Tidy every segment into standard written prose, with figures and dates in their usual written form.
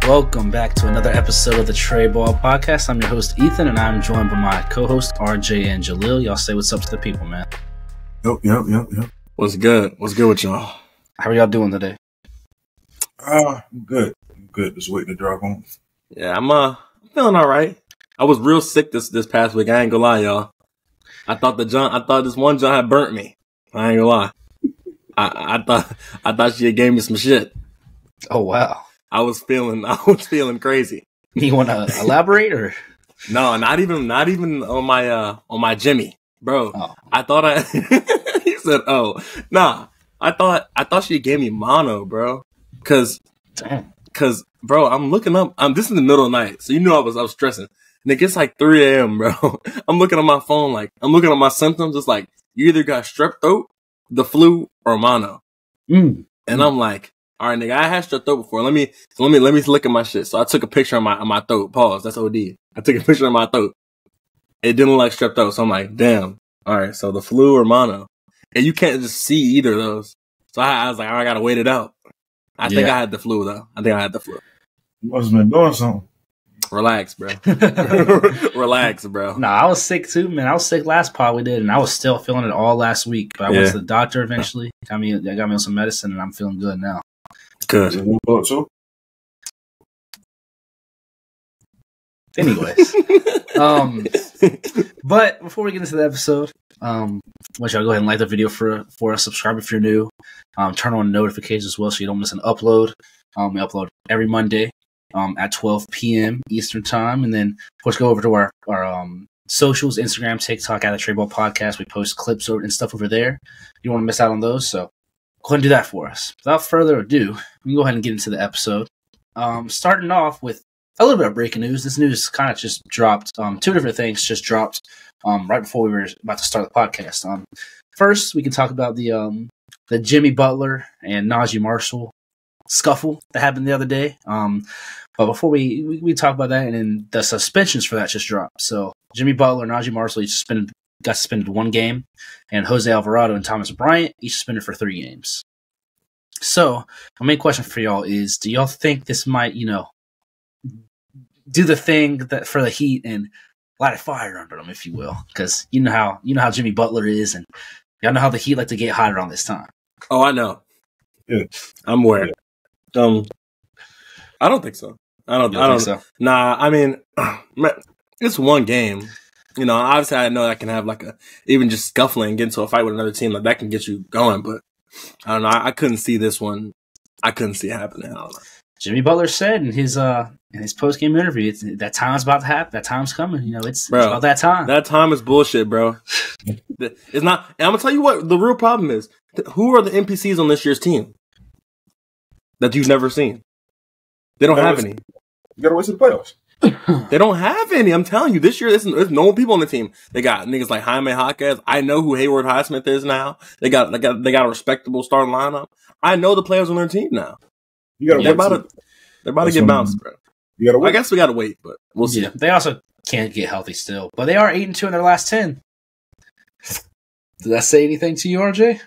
Welcome back to another episode of the Trey Ball Podcast. I'm your host, Ethan, and I'm joined by my co-host, RJ and Jalil. Y'all say what's up to the people, man. Yep. What's good? What's good with y'all? How are y'all doing today? I'm good. Just waiting to drop on. Yeah, I'm feeling all right. I was real sick this past week. I ain't gonna lie, y'all. I thought this one John had burnt me. I ain't gonna lie. I thought she had gave me some shit. Oh wow. I was feeling crazy. You want to elaborate or? No, not even on my Jimmy, bro. Oh. I thought he said, "Oh, nah." I thought she gave me mono, bro. Cause, bro, I'm looking up. This is the middle of the night, so you know I was stressing. And it gets like 3 a.m., bro. I'm looking at my phone, like I'm looking at my symptoms. It's like you either got strep throat, the flu, or mono. And I'm like, all right, nigga, I had strep throat before. Let me look at my shit. So I took a picture of my throat. Pause. That's OD. I took a picture of my throat. It didn't look like strep throat. So I'm like, damn. All right. So the flu or mono. And you can't just see either of those. So I was like, all right, I got to wait it out. I think I had the flu, though. You must have been doing something. Relax, bro. Relax, bro. No, I was sick too, man. I was sick last pod we did, and I was still feeling it all last week. But I went to the doctor eventually. Got me on some medicine, and I'm feeling good now. Good. Anyways, but before we get into the episode, I want y'all to go ahead and like the video for us. Subscribe if you're new. Turn on notifications as well so you don't miss an upload. We upload every Monday at 12 p.m. Eastern time, and then of course go over to our socials: Instagram, TikTok, at the Trey Ball Podcast. We post clips and stuff over there. You don't want to miss out on those, so go ahead and do that for us. Without further ado, we can go ahead and get into the episode. Starting off with a little bit of breaking news. This news kind of just dropped. Two different things just dropped right before we were about to start the podcast. First, we can talk about the Jimmy Butler and Najee Marshall scuffle that happened the other day. But before we talk about that, and then the suspensions for that just dropped. So Jimmy Butler and Najee Marshall got suspended 1 game, and Jose Alvarado and Thomas Bryant each suspended for 3 games. So my main question for y'all is: do y'all think this might, do the thing that for the Heat and light a fire under them, if you will? Because you know how Jimmy Butler is, and y'all know how the Heat like to get hot around this time. Oh, I know. Yeah. I'm aware. I don't think so. I don't think so. Nah, I mean, it's 1 game. Obviously I know that can have even just scuffling, get into a fight with another team, that can get you going, but I don't know. I couldn't see this one. I couldn't see it happening. I don't know. Jimmy Butler said in his post game interview, that time's about to happen. That time's coming. It's about that time. That time is bullshit, bro. It's not. And I'm gonna tell you what the real problem is. Who are the NPCs on this year's team that you've never seen? They don't have any. You gotta wait till the playoffs. They don't have any. I'm telling you, this year there's no people on the team. They got niggas like Jaime Jaquez. I know who Hayward Highsmith is now. They got a respectable starting lineup. I know the players on their team now. You gotta they're about to get bounced, bro. You gotta wait. I guess we gotta wait, but we'll see. Yeah, they also can't get healthy still, but they are 8-2 in their last 10. Did that say anything to you, RJ?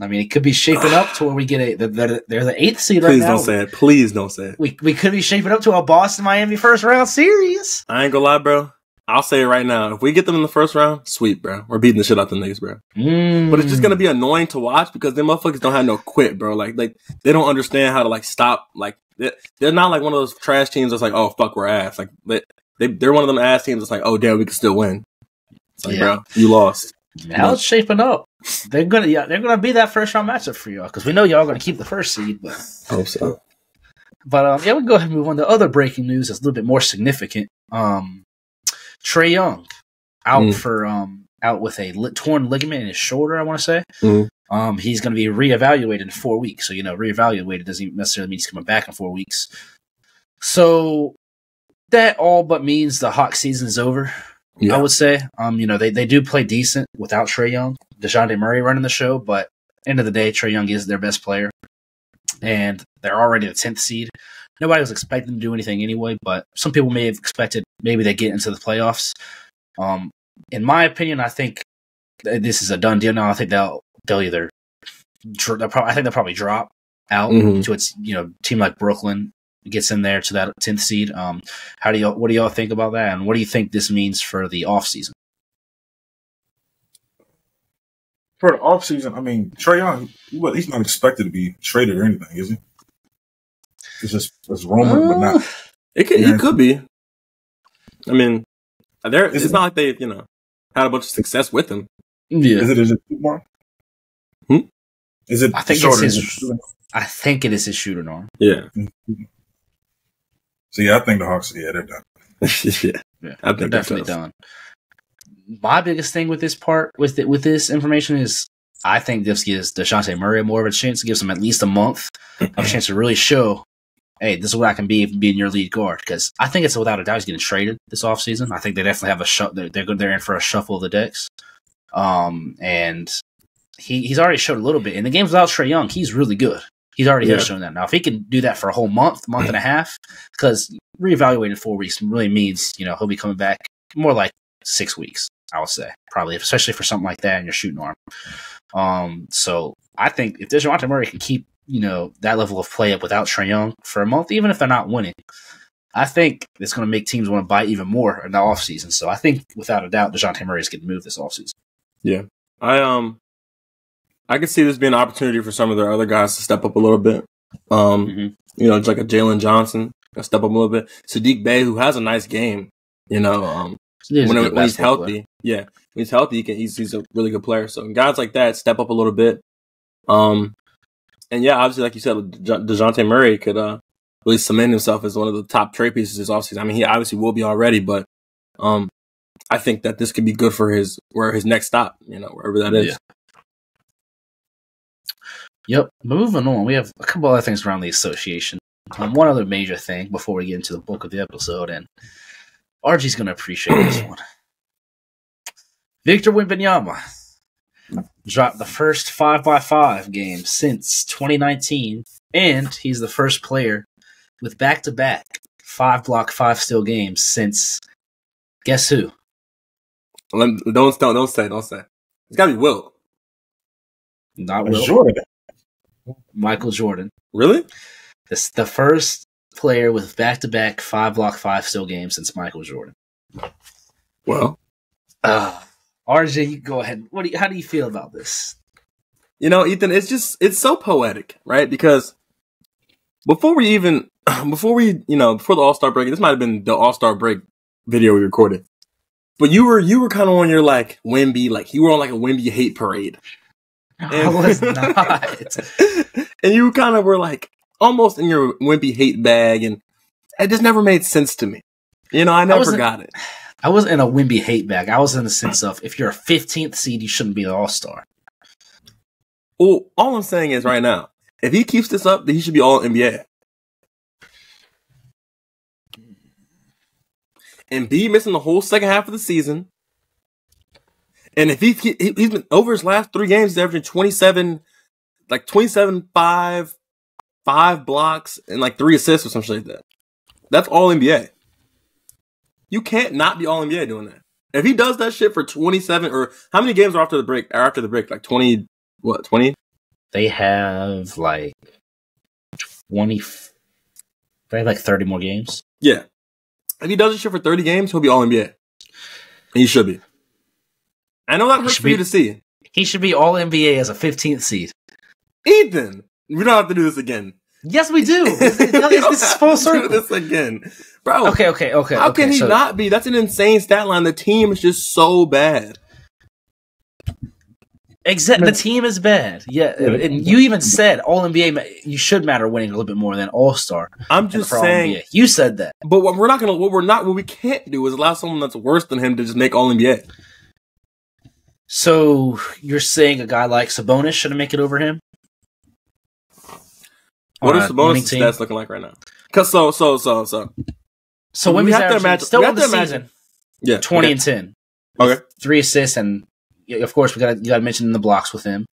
I mean, it could be shaping up to where we get they're the 8th seed right now. Please don't say it. We could be shaping up to a Boston-Miami first round series. I ain't gonna lie, bro. I'll say it right now. If we get them in the first round, sweet, bro. We're beating the shit out the niggas, bro. But it's just gonna be annoying to watch because them motherfuckers don't have no quit, bro. Like they don't understand how to stop. They're not like one of those trash teams that's like, oh fuck, we're ass. They're one of them ass teams that's like, oh damn, we can still win. It's like, bro, you lost. Now it's shaping up. They're gonna be that first round matchup for y'all because we know y'all gonna keep the first seed. But hope so. But we can go ahead and move on to other breaking news that's a little bit more significant. Trae Young out with a torn ligament in his shoulder, I want to say. He's going to be reevaluated in 4 weeks. So, reevaluated doesn't necessarily mean he's coming back in 4 weeks. So that all but means the Hawks season is over, I would say. They do play decent without Trae Young. DeJounte Murray running the show, but end of the day, Trae Young is their best player. And they're already the 10th seed. Nobody was expecting to do anything anyway, but some people may have expected maybe they get into the playoffs. In my opinion, I think this is a done deal now. I think they'll either they'll probably drop out to its team like Brooklyn gets in there to that 10th seed. What do y'all think about that? And what do you think this means for the offseason? For the offseason, I mean, Trae Young, he's not expected to be traded or anything, is he? It's rumored, but not. It could be. I mean, it's not like they, had a bunch of success with him. Yeah. Is it more? Is it? I think it is his shooting arm. Yeah. So yeah, I think the Hawks. Yeah, they're done. Yeah, I think they're definitely done. My biggest thing with this this information is I think this gives DeJounte Murray more of a chance. It gives him at least a month of a chance to really show, hey, this is what I can be being your lead guard. Because I think it's without a doubt he's getting traded this offseason. I think they definitely have they're in for a shuffle of the decks. And he's already showed a little bit. In the games without Trae Young, he's really good. He's already shown that. Now, if he can do that for a whole month and a half, because reevaluating 4 weeks really means, he'll be coming back more like 6 weeks, I would say, probably, especially for something like that in your shooting arm. So I think if DeJounte Murray can keep, that level of play up without Trae Young for a month, even if they're not winning, I think it's going to make teams want to buy even more in the offseason. So I think, without a doubt, DeJounte Murray is getting moved this offseason. Yeah. I could see this being an opportunity for some of their other guys to step up a little bit. Just like a Jalen Johnson, step up a little bit. Saddiq Bey, who has a nice game, when he's healthy. Player. Yeah, when he's healthy, he's a really good player. So guys like that step up a little bit. And yeah, obviously, like you said, DeJounte Murray could really cement himself as one of the top trade pieces this offseason. I mean, he obviously will be already, but I think that this could be good for his next stop, wherever that is. Yeah. Yep. Moving on, we have a couple other things around the association. One other major thing before we get into the bulk of the episode, and RG's going to appreciate this one. Victor Wembanyama dropped the first 5x5 game since 2019, and he's the first player with back-to-back 5-block, 5-steal games since, guess who? Don't say. It's got to be Will. Not Will. Jordan. Michael Jordan. Really? This the first player with back-to-back 5-block, 5-steal games since Michael Jordan. Well, RJ, you go ahead. How do you feel about this? Ethan, it's so poetic, right? Because before the All-Star break, this might have been the All-Star break video we recorded. But you were kind of on your like Wemby, like you were on like a Wemby hate parade. I was not. And you kind of were like almost in your Wemby hate bag, and it just never made sense to me. I never got it. I wasn't in a Wemby hate bag. I was in the sense of if you're a 15th seed, you shouldn't be an All-Star. Well, all I'm saying is right now, if he keeps this up, then he should be all NBA. And B missing the whole second half of the season. And if he's been over his last 3 games, he's averaging 27, 5 blocks, and like 3 assists or something like that. That's all NBA. You can't not be all NBA doing that. If he does that shit for 27, or how many games are after the break? Like 20, what, 20? They have like 20. They have like 30 more games. Yeah. If he does this shit for 30 games, he'll be all NBA. And he should be. I know that hurts for you to see. He should be all NBA as a 15th seed. Ethan, we don't have to do this again. Yes, we do. This is full circle. Do this again. Bro. Okay. How can he not be? That's an insane stat line. The team is just so bad. The team is bad. Yeah. And you even said all NBA, you should matter winning a little bit more than All-Star. I'm just saying. You said that. But what we can't do is allow someone that's worse than him to just make all NBA. So you're saying a guy like Sabonis shouldn't make it over him? What are Sabonis' stats looking like right now? So when we have to imagine, still in the season, 20 and 10. Okay, 3 assists, and of course you got to mention the blocks with him.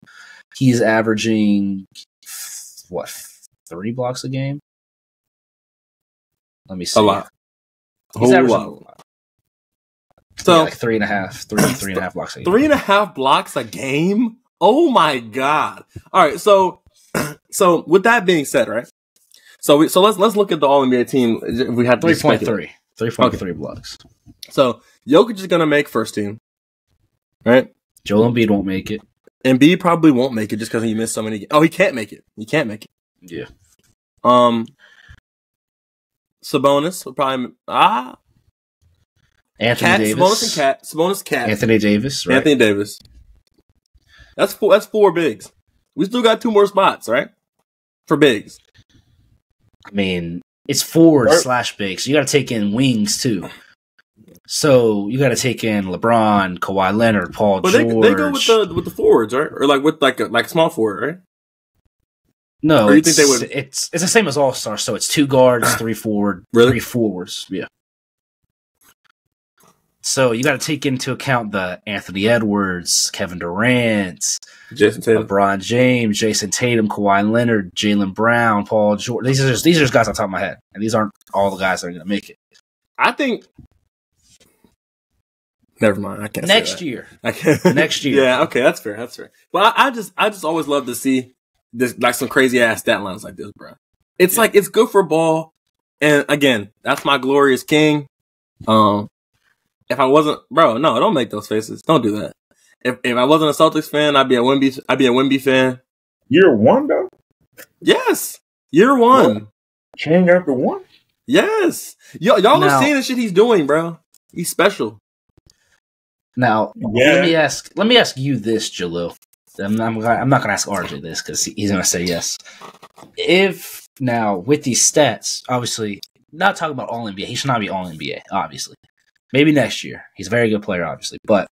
He's averaging 3 blocks a game. Let me see. A lot. He's averaging a lot. So like 3.5 blocks a game. 3.5 blocks a game? Oh my god! All right, so with that being said, right? So let's look at the All NBA team. If we had to 3.3. 3.3 blocks. So Jokic is gonna make first team, right? Joel Embiid won't make it. Embiid probably won't make it just because he missed so many. Oh, he can't make it. He can't make it. Yeah. Sabonis will probably Anthony Davis. Sabonis, Cat. Anthony Davis. Right? Anthony Davis. That's four bigs. We still got 2 more spots, right? For bigs. I mean, it's forward / big, so you got to take in wings too. So you got to take in LeBron, Kawhi Leonard, Paul George. They go with the forwards, right? Or like with like a small forward, right? No, or you think they would? It's the same as All Star. So it's 2 guards, 3 forward, really? 3 forwards. Yeah. So you got to take into account the Anthony Edwards, Kevin Durant, Jason Tatum, LeBron James, Jason Tatum, Kawhi Leonard, Jaylen Brown, Paul George. These are just guys on top of my head, and these aren't all the guys that are going to make it. I think. Never mind. I can't. Next year. Next year. Yeah. Okay. That's fair. But I just always love to see this, like, some crazy ass stat lines like this, bro. It's like, it's good for ball. And again, that's my glorious king. If I wasn't, bro, no, don't make those faces. Don't do that. If I wasn't a Celtics fan, I'd be a Wemby fan. Year 1 though? Yes. Year 1. King after 1? Yes. Y'all are seeing the shit he's doing, bro. He's special. Now, let me ask you this, Jalil. I'm not going to ask RJ this because he's going to say yes. If now with these stats, obviously, not talking about All NBA, he should not be All NBA, obviously. Maybe next year. He's a very good player, obviously, but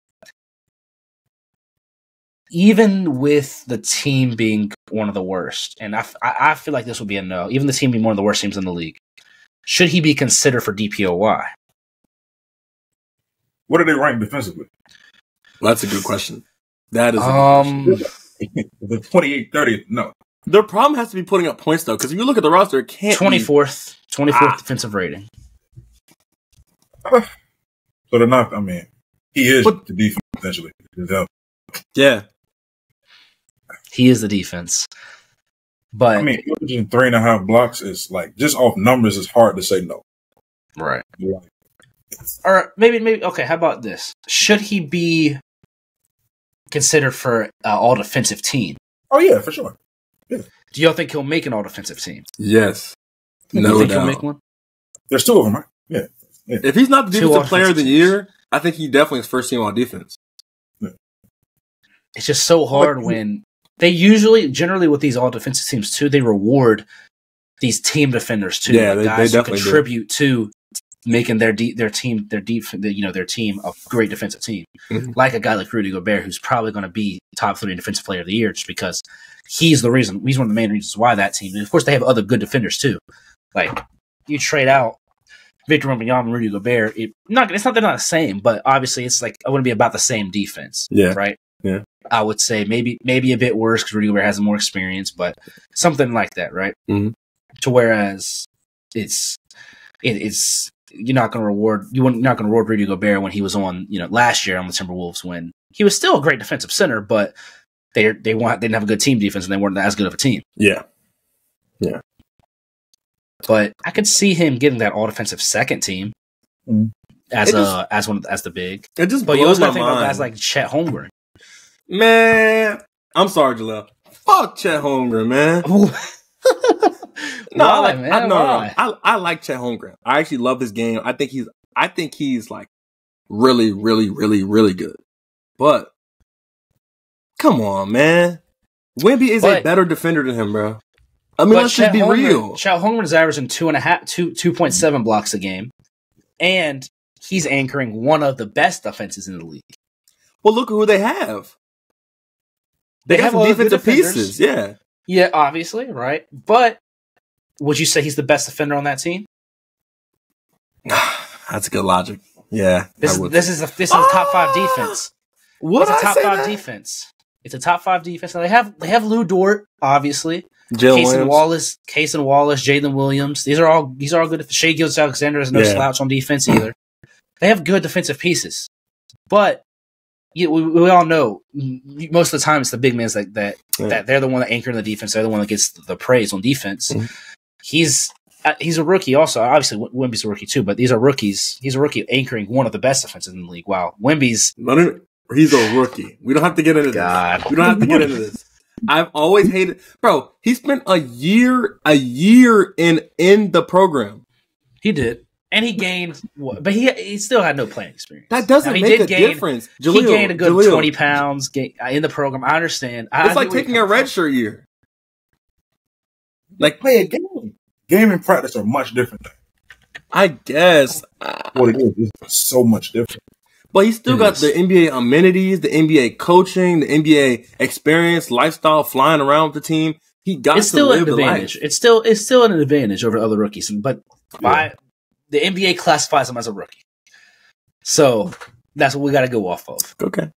even with the team being one of the worst, and I feel like this would be a no. Even the team being one of the worst teams in the league, should he be considered for DPOY? What are they ranked defensively? Well, that's a good question. That is a good question. The 28-30, no. Their problem has to be putting up points, though, because if you look at the roster, it can't 24th defensive rating. So they're not, I mean, he is the defense, essentially. Yeah. He is the defense. But I mean, 3.5 blocks is like, just off numbers, it's hard to say no. Right. Yeah. Or maybe, okay, how about this? Should he be considered for all defensive team? Oh, yeah, for sure. Yeah. Do y'all think he'll make an all defensive team? Yes. No doubt. He'll make one? There's 2 of them, right? Yeah. If he's not the defensive player of the year, I think he definitely is first team on defense. Yeah. It's just so hard when they generally with these all defensive teams too, they reward these team defenders too. Yeah, like they definitely who contribute to making their team a great defensive team. Mm-hmm. Like a guy like Rudy Gobert, who's probably going to be top 3 defensive player of the year, just because he's one of the main reasons why that team. And of course, they have other good defenders too. Like you trade out Victor Wembanyama and Rudy Gobert. They're not the same, but obviously it's like I wouldn't be about the same defense. Yeah, right. Yeah, I would say maybe a bit worse because Rudy Gobert has more experience, but something like that, right? Mm-hmm. To whereas it's you're not going to reward Rudy Gobert when he was on last year on the Timberwolves when he was still a great defensive center, but they didn't have a good team defense and they weren't as good of a team. Yeah, yeah. But I could see him getting that all defensive second team as the big. It just but you blows also my think mind. about guys like Chet Holmgren. Man, I'm sorry, Jaleel. Fuck Chet Holmgren, man. I like Chet Holmgren. I actually love his game. I think he's like really, really, really, really good. But come on, man. Wemby is a better defender than him, bro. I mean, let's just be real. Chet Holmgren is averaging 2.7 blocks a game, and he's anchoring one of the best defenses in the league. Well, look at who they have. They have some defensive pieces, yeah. Yeah, obviously, right? But would you say he's the best defender on that team? That's good logic. Yeah, this is a top 5 defense. What? It's a top 5 defense. It's a top 5 defense. Now they have Lou Dort, obviously. Cason Wallace, Jalen Williams. These are all good. Shai Gilgeous-Alexander is no slouch on defense either. They have good defensive pieces, but we all know most of the time it's the big men that they're the one that anchor in the defense. They're the one that gets the praise on defense. Mm-hmm. he's a rookie also. Obviously, Wemby's a rookie too, but these are rookies. He's a rookie anchoring one of the best defenses in the league. Wow, Wemby's... He's a rookie. We don't have to get into this. We don't have to get into this. I've always hated... Bro, he spent a year in the program. He did. And he gained... But he still had no playing experience. That doesn't make a difference. He gained a good 20 pounds in the program. I understand. It's like taking a redshirt year. Like, play a game. Game and practice are much different. I guess. What it is so much different. But he still got the NBA amenities, the NBA coaching, the NBA experience, lifestyle, flying around with the team. He got to live the life. It's still an advantage over other rookies. But the NBA classifies him as a rookie. So that's what we got to go off of. Okay.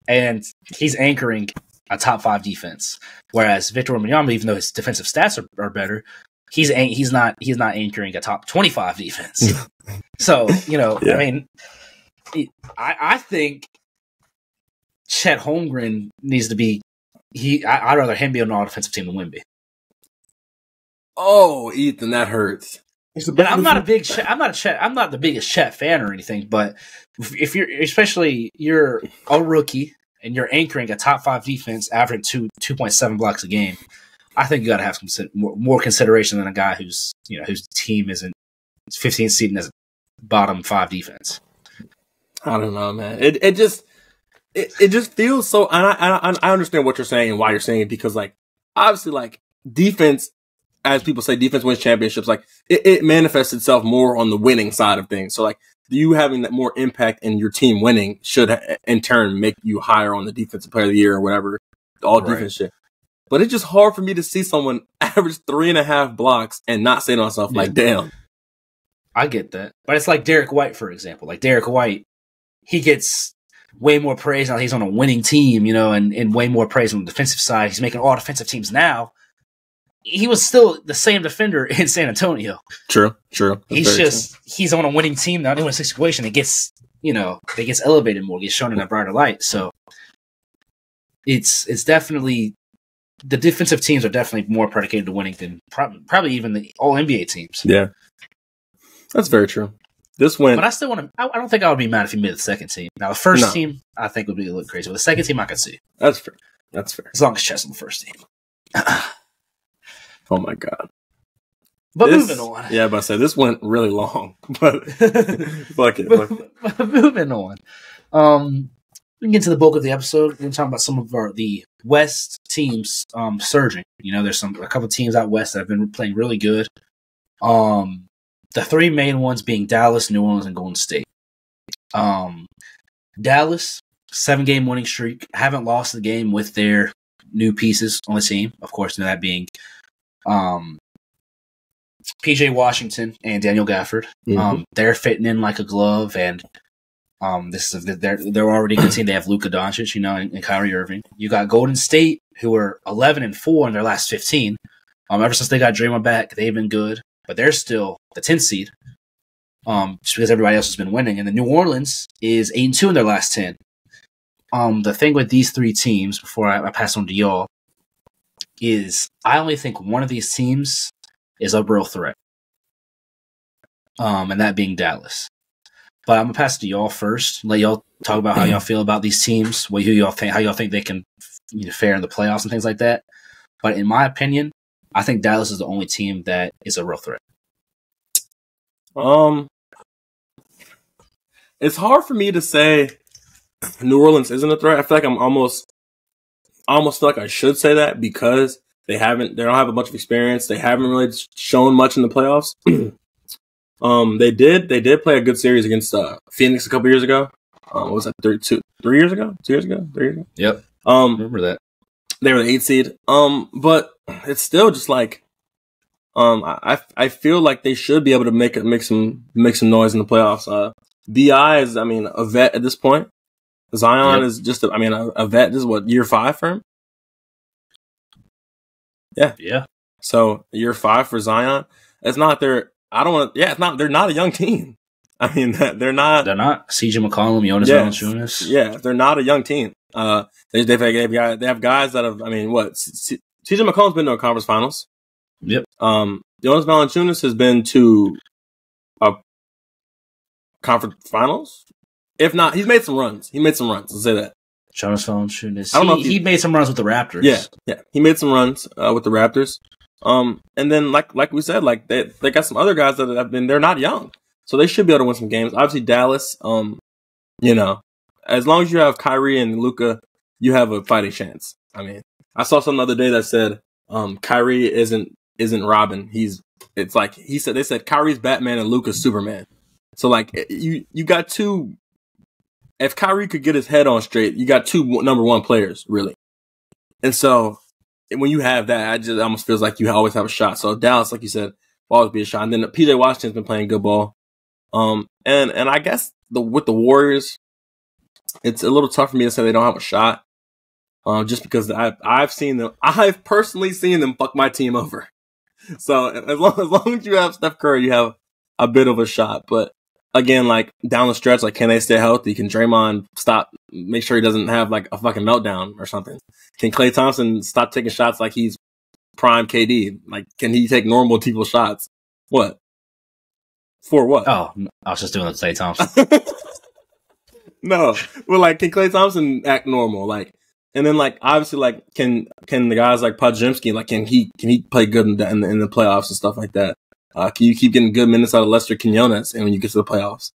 And he's anchoring a top 5 defense. Whereas Victor Wembanyama, even though his defensive stats are better, he's not anchoring a top 25 defense. So, I mean, I think Chet Holmgren needs to be. I'd rather him be on an offensive team than Wemby. Oh, Ethan, that hurts. And I'm not the biggest Chet fan or anything, but if you're a rookie and you're anchoring a top 5 defense, averaging 2.7 blocks a game, I think you got to have some more consideration than a guy whose team isn't 15th seed and has bottom 5 defense. I don't know, man. It just feels so. And I understand what you're saying and why you're saying it, because like obviously like defense, as people say, defense wins championships. Like it manifests itself more on the winning side of things. So like you having that more impact in your team winning should in turn make you higher on the defensive player of the year or whatever, all defense shit. But it's just hard for me to see someone average 3.5 blocks and not say to myself like, damn. I get that, but it's like Derek White, for example. Like Derek White. He gets way more praise now. He's on a winning team, and way more praise on the defensive side. He's making all defensive teams now. He was still the same defender in San Antonio. True. He's on a winning team now. In a situation, it gets elevated more, gets shown in a brighter light. So it's definitely the defensive teams are definitely more predicated to winning than probably even the all NBA teams. Yeah, that's very true. But I still want to. I don't think I would be mad if he made the second team. Now the first team, I think would be a little crazy. But the second team, I could see. That's fair. As long as Chet's on the first team. Oh my god. But moving on. Yeah, but I said this went really long. But fuck it. Moving on. We can get to the bulk of the episode. We're going to talk about some of the West teams surging. There's a couple teams out west that have been playing really good. The 3 main ones being Dallas, New Orleans, and Golden State. Dallas, 7-game winning streak. Haven't lost the game with their new pieces on the team. Of course, that being PJ Washington and Daniel Gafford. Mm-hmm. They're fitting in like a glove, and they're already a good team. They have Luka Doncic, and Kyrie Irving. You got Golden State, who are 11-4 in their last 15. Ever since they got Draymond back, they've been good. But they're still the 10th seed, just because everybody else has been winning. And the New Orleans is 8-2 in their last 10. The thing with these 3 teams, before I pass on to y'all, is I only think one of these teams is a real threat, and that being Dallas. But I'm gonna pass it to y'all first. Let y'all talk about how y'all feel about these teams, how y'all think they can fare in the playoffs and things like that. But in my opinion, I think Dallas is the only team that is a real threat. It's hard for me to say New Orleans isn't a threat. I feel like I almost feel like I should say that because they don't have a bunch of experience. They haven't really shown much in the playoffs. They did play a good series against Phoenix a couple years ago. What was that? 3 years ago? 2 years ago? 3 years ago? Yep. Remember that. They were the 8th seed. But it's still just like, I feel like they should be able to make some noise in the playoffs. BI is, a vet at this point. Zion is just, a vet. This is what, year 5 for him? Yeah. Yeah. So year 5 for Zion. It's not they're not a young team. They're not. They're not. CJ McCollum, Jonas Valanciunas. Yeah, they're not a young team. They have guys that have. CJ McCollum's been to a conference finals. Yep. Jonas Valanciunas has been to a conference finals. If not, he's made some runs. Let's say that. Jonas Valanciunas. I don't know if he made some runs with the Raptors. Yeah. He made some runs with the Raptors. And then like we said, like they got some other guys that have been. They're not young, so they should be able to win some games. Obviously, Dallas. You know, as long as you have Kyrie and Luka, you have a fighting chance. I mean, I saw something the other day that said Kyrie isn't Robin. It's like they said Kyrie's Batman and Luka's Superman. So like you got two. If Kyrie could get his head on straight, you got two number one players really. And so when you have that, it almost feels like you always have a shot. So Dallas, like you said, will always be a shot. And then PJ Washington's been playing good ball. And I guess with the Warriors, it's a little tough for me to say they don't have a shot. Just because I've personally seen them fuck my team over. So as long as you have Steph Curry, you have a bit of a shot. But again, like down the stretch, like can they stay healthy? Can Draymond make sure he doesn't have like a fucking meltdown or something? Can Klay Thompson stop taking shots like he's prime KD? Like, can he take normal people shots? What? For what? Oh, I was just doing the Klay Thompson. No, well, like, can Klay Thompson act normal? Like, and then like obviously, like, can the guys like Podziemski, like, can he play good in the playoffs and stuff like that? Can you keep getting good minutes out of Lester Quinones and when you get to the playoffs?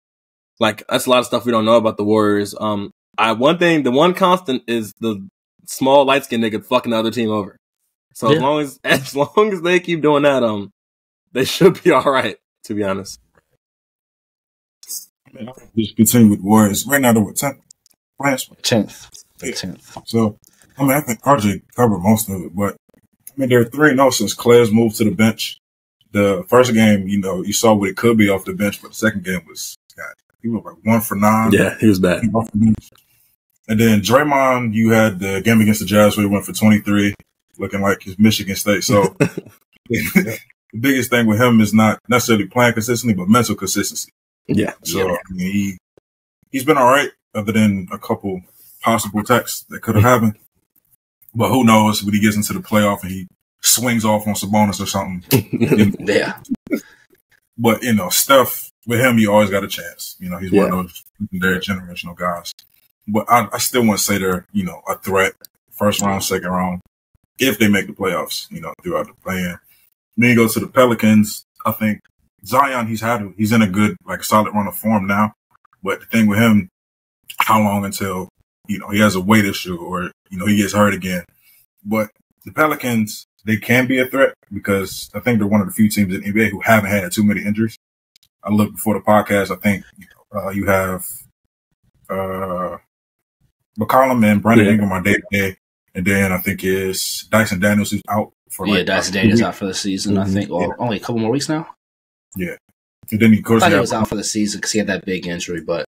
Like, that's a lot of stuff we don't know about the Warriors. The one constant is the small light skinned nigga fucking the other team over. So yeah. as long as they keep doing that, they should be all right. To be honest. I mean, I think just continue with Warriors. Right now, they're what, 10th? 10th. Yeah. 10th. So, I mean, I think RJ covered most of it, but I mean, they're 3-0 since Claire's moved to the bench. The first game, you saw what it could be off the bench, but the second game was, he was like 1 for 9. Yeah, he was bad. And then Draymond, you had the game against the Jazz where he went for 23, looking like his Michigan State. So the biggest thing with him is not necessarily playing consistently, but mental consistency. Yeah. So I mean, he's been all right, other than a couple possible texts that could have happened. But who knows when he gets into the playoff and he swings off on Sabonis or something. Yeah. But, Steph, with him, you always got a chance. He's one of those legendary generational guys. But I still want to say they're, a threat, first round, second round, if they make the playoffs, throughout the play-in. Then you go to the Pelicans. I think Zion, he's in a good, like, solid run of form now. But the thing with him, how long until, he has a weight issue or, he gets hurt again. But the Pelicans, they can be a threat because I think they're one of the few teams in the NBA who haven't had too many injuries. I looked before the podcast. I think you have McCollum and Brandon Ingram are day-to-day. And then I think it's Dyson Daniels who's out for Dyson Daniels out for the season. I think only a couple more weeks now. Yeah. And then, of course, I thought he was out for the season because he had that big injury, but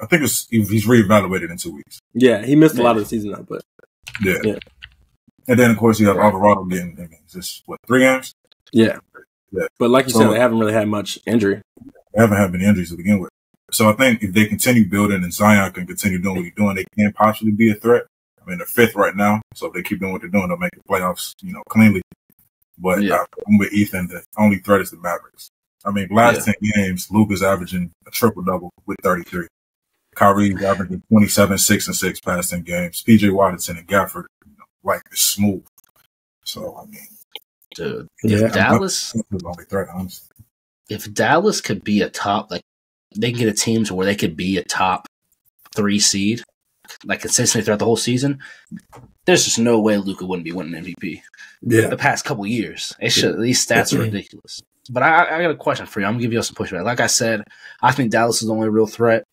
I think he's reevaluated in 2 weeks. Yeah, he missed a lot of the season now, but yeah. And then, of course, you have Alvarado getting, just, 3 games? Yeah. But like you said, they haven't really had much injury. They haven't had many injuries to begin with. So I think if they continue building and Zion can continue doing what he's doing, they can possibly be a threat. I mean, they're 5th right now. So if they keep doing what they're doing, they'll make the playoffs, cleanly. But I'm with Ethan. The only threat is the Mavericks. I mean, last 10 games, Luka's averaging a triple-double with 33. Kyrie's averaging 27, 6, and 6 past 10 games. PJ Washington and Gafford, like, it's smooth. So, I mean. Dude, if Dallas. The only threat, honestly. If Dallas could be a top, like, they can get a team to where they could be a top 3 seed, like, consistently throughout the whole season, there's just no way Luka wouldn't be winning MVP. Yeah. The past couple years. These stats are ridiculous. But I got a question for you. I'm going to give you some pushback. Like I said, I think Dallas is the only real threat.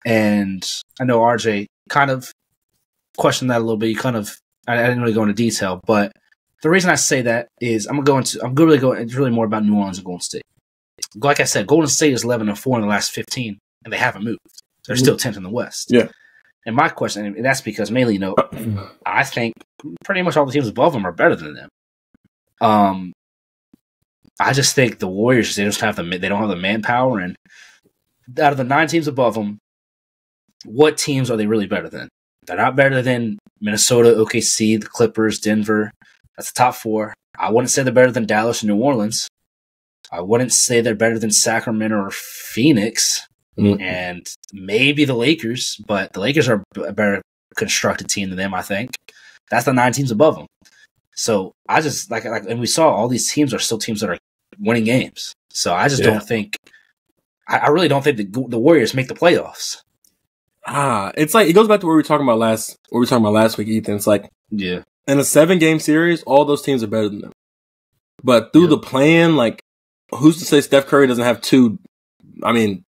And I know RJ kind of questioned that a little bit. I didn't really go into detail, but the reason I say that is it's really more about New Orleans and Golden State. Like I said, Golden State is 11-4 in the last 15, and they haven't moved. They're still 10th in the West. Yeah. And my question, and that's because mainly, I think pretty much all the teams above them are better than them. I just think the Warriors, they don't have the manpower, and out of the 9 teams above them, what teams are they really better than? They're not better than Minnesota, OKC, the Clippers, Denver. That's the top 4. I wouldn't say they're better than Dallas or New Orleans. I wouldn't say they're better than Sacramento or Phoenix, and maybe the Lakers, but the Lakers are a better constructed team than them, I think. That's the 9 teams above them. So I just like, and we saw all these teams are still teams that are winning games. So I just don't think, I really don't think the Warriors make the playoffs. It's like, it goes back to what we were talking about last week, Ethan. It's like, in a 7-game series, all those teams are better than them. But through the plan, like, who's to say Steph Curry doesn't have 2,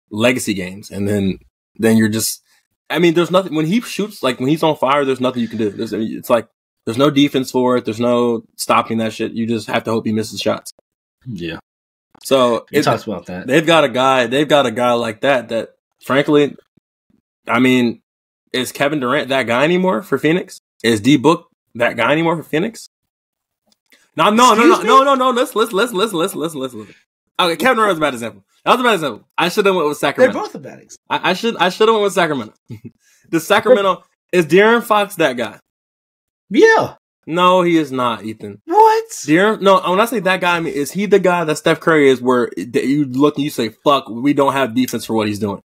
legacy games? And then you're just, there's nothing, when he shoots, like, when he's on fire, there's nothing you can do. It's like, there's no defense for it. There's no stopping that shit. You just have to hope he misses shots. Yeah. So he talks about that. They've got a guy like that, frankly, is Kevin Durant that guy anymore for Phoenix? Is D Book that guy anymore for Phoenix? No. Listen. Okay, Kevin Durant was a bad example. That was a bad example. I should have went with Sacramento. They're both a bad example. I should have went with Sacramento. The Sacramento is De'Aaron Fox that guy? Yeah. No, he is not, Ethan. What? No, when I say that guy, is he the guy that Steph Curry is where you look and you say, fuck, we don't have defense for what he's doing?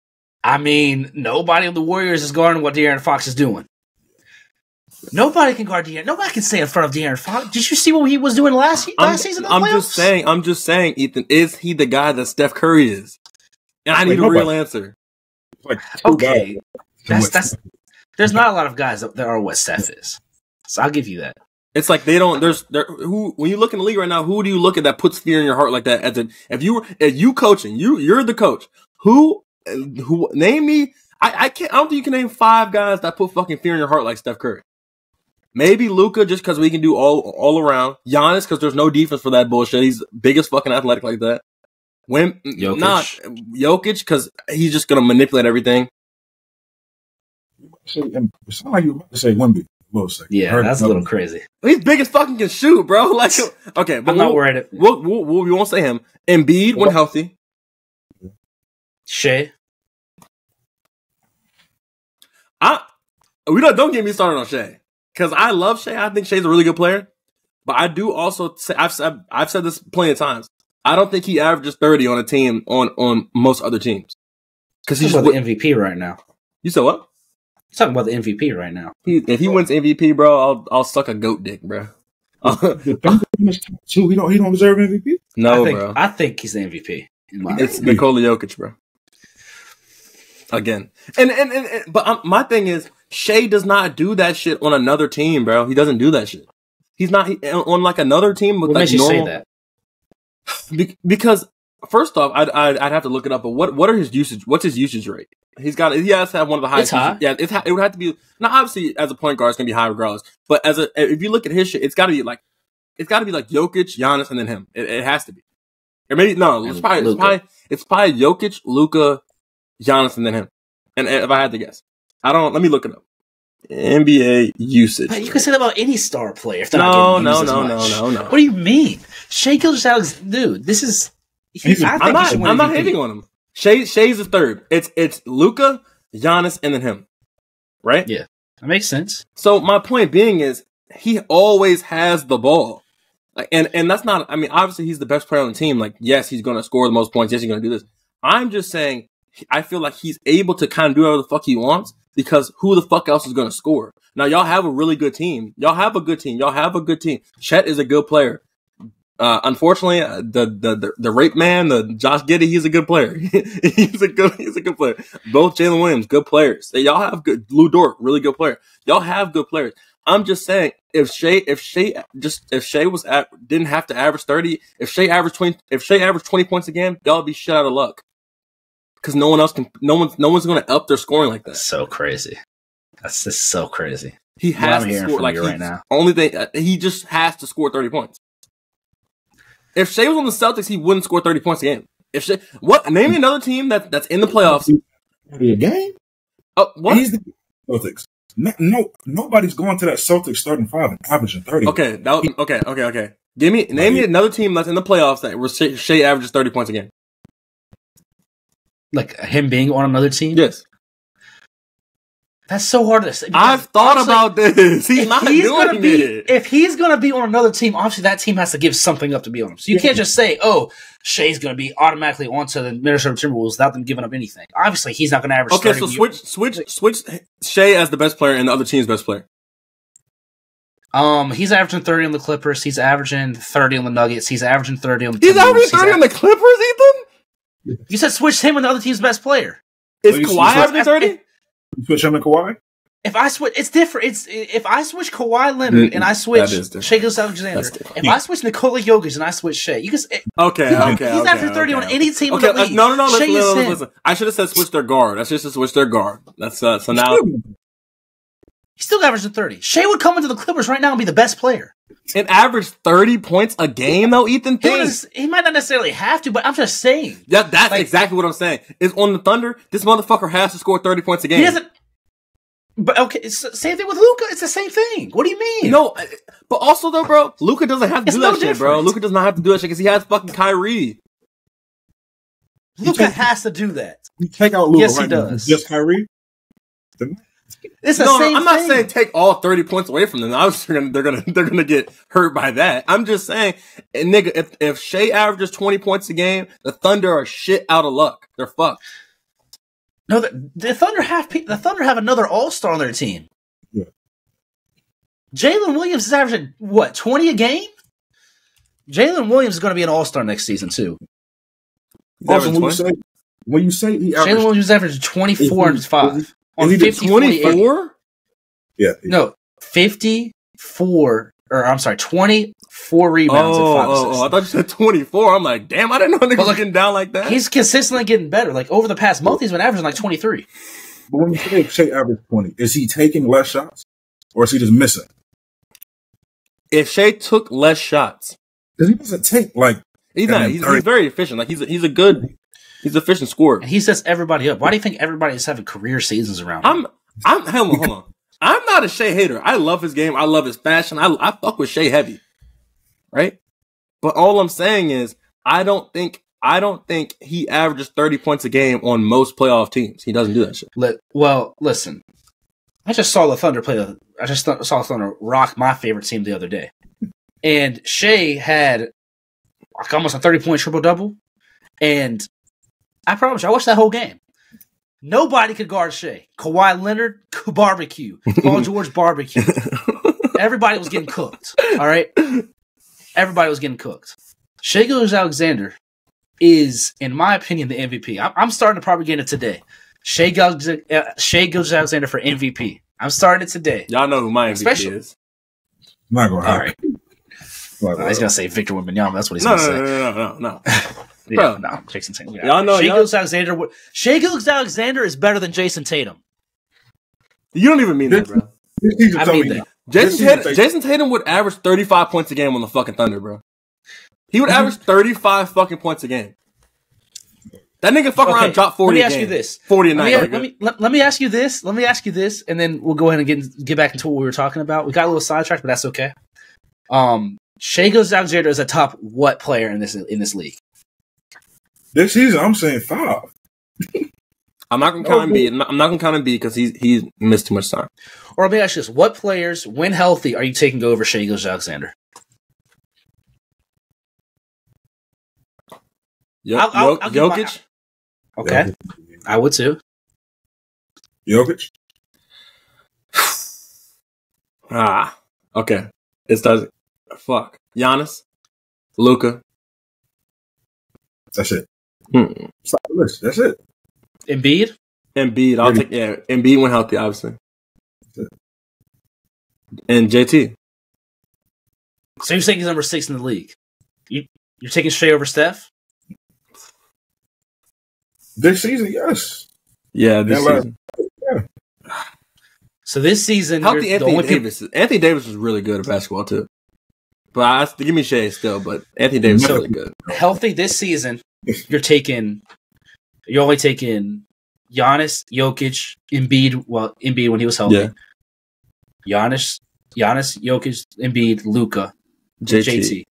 Nobody on the Warriors is guarding what De'Aaron Fox is doing. Nobody can guard De'Aaron. Nobody can stay in front of De'Aaron Fox. Did you see what he was doing last season? I'm just saying, Ethan, is he the guy that Steph Curry is? And I need a real answer. Okay. There's not a lot of guys that are what Steph is. So I'll give you that. It's like when you look in the league right now, who do you look at that puts fear in your heart like that? If you coaching, you're the coach. Who name me? I don't think you can name 5 guys that put fucking fear in your heart like Steph Curry. Maybe Luka just because we can do all around. Giannis because there's no defense for that bullshit. He's biggest fucking athletic like that. Jokic because he's just gonna manipulate everything. It's not like you about to say Wemby. Yeah, that's a little crazy. He's big as fucking can shoot, bro. Like, okay, but I'm not worried. We won't say him. Embiid when healthy. Shea. Don't get me started on Shea because I love Shea. I think Shea's a really good player, but I do also say I've said this plenty of times. I don't think he averages 30 on a team on most other teams because he's the MVP right now. You said what? He's talking about the MVP right now. If he wins MVP, bro, I'll suck a goat dick, bro. He don't deserve MVP. No, bro. I think he's the MVP. It's Nikola Jokic, bro. Again, but my thing is, Shea does not do that shit on another team, bro. He doesn't do that shit. He's not on like another team with what like makes you normal. say that? Because first off, I'd have to look it up. But what are his usage? What's his usage rate? He has to have one of the highest. It's high. Yeah, it would have to be. Now, obviously, as a point guard, it's gonna be high regardless. But if you look at his shit, it's got to be like Jokic, Giannis, and then him. It has to be. Or maybe no. It's probably Jokic, Luka, Giannis, and then him. And if I had to guess, let me look it up. NBA usage. But you can say that about any star player. If no. What do you mean? Shea Gilgeous-Alexander, dude. This is. I'm not hating on him. Shea's the third. It's Luka, Giannis, and then him. Right? Yeah. That makes sense. So my point being is he always has the ball. Like, and that's not, obviously he's the best player on the team. Like, yes, he's going to score the most points. Yes, he's going to do this. I'm just saying, I feel like he's able to kind of do whatever the fuck he wants because who the fuck else is going to score? Now, y'all have a really good team. Y'all have a good team. Chet is a good player. Unfortunately, the rape man, the Josh Giddey, he's a good player. he's a good player. Both Jalen Williams, good players. Y'all have good. Lou Dort, really good player. Y'all have good players. I'm just saying, if Shea didn't have to average 30, if Shea averaged 20 points a game, y'all would be shit out of luck. Because no one's going to up their scoring like that. So crazy. That's just so crazy. He has to score like right now. Only thing he just has to score 30 points. If Shea was on the Celtics, he wouldn't score 30 points a game. Name me another team that's in the playoffs. A game? Oh, what? He's the Celtics. No, nobody's going to that Celtics starting 5 and averaging 30. Okay. Name me another team that's in the playoffs that where Shea averages 30 points a game. Like him being on another team? Yes. That's so hard to say. I've thought about this. He's not doing it. If he's going to be on another team, obviously that team has to give something up to be on him. So you can't just say, "Oh, Shea's going to be automatically onto the Minnesota Timberwolves without them giving up anything." Obviously, he's not going to average. Okay, so switch Shea as the best player and the other team's best player. He's averaging 30 on the Clippers. He's averaging 30 on the Nuggets. He's averaging 30 on the He's averaging 30 on the Clippers, Ethan? You said switch him and the other team's best player. Is Kawhi averaging 30? You switch him and Kawhi? If I switch, it's different. If I switch Kawhi Leonard and I switch Shai Gilgeous-Alexander, if I switch Nikola Jokic and I switch Shea, you can. Okay. He's after 30 on any team in the league. No. Listen. I should have said switch their guard. I should have switched their guard. That's so now. He's still averaging 30. Shea would come into the Clippers right now and be the best player. And average 30 points a game, though, Ethan? He might not necessarily have to, but I'm just saying. That's like, exactly what I'm saying. Is on the Thunder, this motherfucker has to score 30 points a game. He doesn't. But okay, it's the same thing with Luka. It's the same thing. What do you mean? No, but also though, bro, Luka doesn't have to do that shit, bro. Luka does not have to do that shit because he has fucking Kyrie. Luka has to do that. You take out Luka. Yes, he does. Just Kyrie. It's the same. I'm not saying take all 30 points away from them. I was they're gonna get hurt by that. I'm just saying, nigga, if Shea averages 20 points a game, the Thunder are shit out of luck. They're fucked. No, the Thunder have another All-Star on their team. Yeah. Jalen Williams is averaging, 20 a game? Jalen Williams is going to be an All-Star next season, too. Also, when you say he averaged... Jalen Williams is averaging 24 and 5. On 24? Yeah. No, 54, or I'm sorry, 24 rebounds and 5 assists. I thought you said 24. I'm like, damn, I didn't know niggas was getting down like that. He's consistently getting better. Like, over the past month, he's been averaging like 23. But when you say Shea averaged 20, is he taking less shots? Or is he just missing? If Shea took less shots. Because he doesn't take, like... He's not. He's very efficient. Like, he's an efficient scorer. And he sets everybody up. Why do you think everybody's having career seasons around him? Hold on. I'm not a Shea hater. I love his game. I love his fashion. I fuck with Shea heavy. Right? But all I'm saying is I don't think he averages 30 points a game on most playoff teams. He doesn't do that shit. Well, listen. I just saw the Thunder saw the Thunder rock my favorite team the other day. And Shea had like almost a 30-point triple-double. And I promise you, I watched that whole game. Nobody could guard Shea. Kawhi Leonard, barbecue. Paul George, barbecue. Everybody was getting cooked. All right? Everybody was getting cooked. Shai Gilgeous-Alexander is, in my opinion, the MVP. I'm starting to propaganda today. Shai Gilgeous-Alexander for MVP. I'm starting it today. Y'all know who my MVP is. I'm not going to happen. All right. He's going to say Victor Wembanyama. That's what he's going to say. No. Yeah, no, Jason Tatum. Yeah. Y'all know Shai Gilgeous-Alexander is better than Jason Tatum. You don't even mean that, bro. I mean that. Jason Tatum would average 35 points a game on the fucking Thunder, bro. He would average 35 fucking points a game. That nigga fuck around and drop 40 a game. Let me ask you this. 40 a night. Let me ask you this. Let me ask you this, and then we'll go ahead and get back into what we were talking about. We got a little sidetracked, but that's okay. Shai Gilgeous-Alexander is a top what player in this league? This season, I'm saying 5. I'm not gonna count Embiid. I'm not gonna count Embiid because he's missed too much time. Or let me ask you this: what players, when healthy, are you taking over Shai Gilgeous-Alexander? Jokic. Okay, I would too. Jokic. Okay. It does. Fuck. Giannis. Luka. That's it. Stop the list. That's it. Embiid. I'll take. Yeah, Embiid when healthy, obviously. That's it. And JT. So you're saying he's number 6 in the league? You're taking Shai over Steph? This season, yes. Yeah, this season. Yeah. So this season, healthy Anthony Davis. Anthony Davis was really good at basketball too. But give me Shai still. But Anthony Davis is really good. Healthy this season, you're only taking Giannis, Jokic, Embiid. Well, Embiid when he was healthy. Yeah. Giannis, Jokic, Embiid, Luka, JT.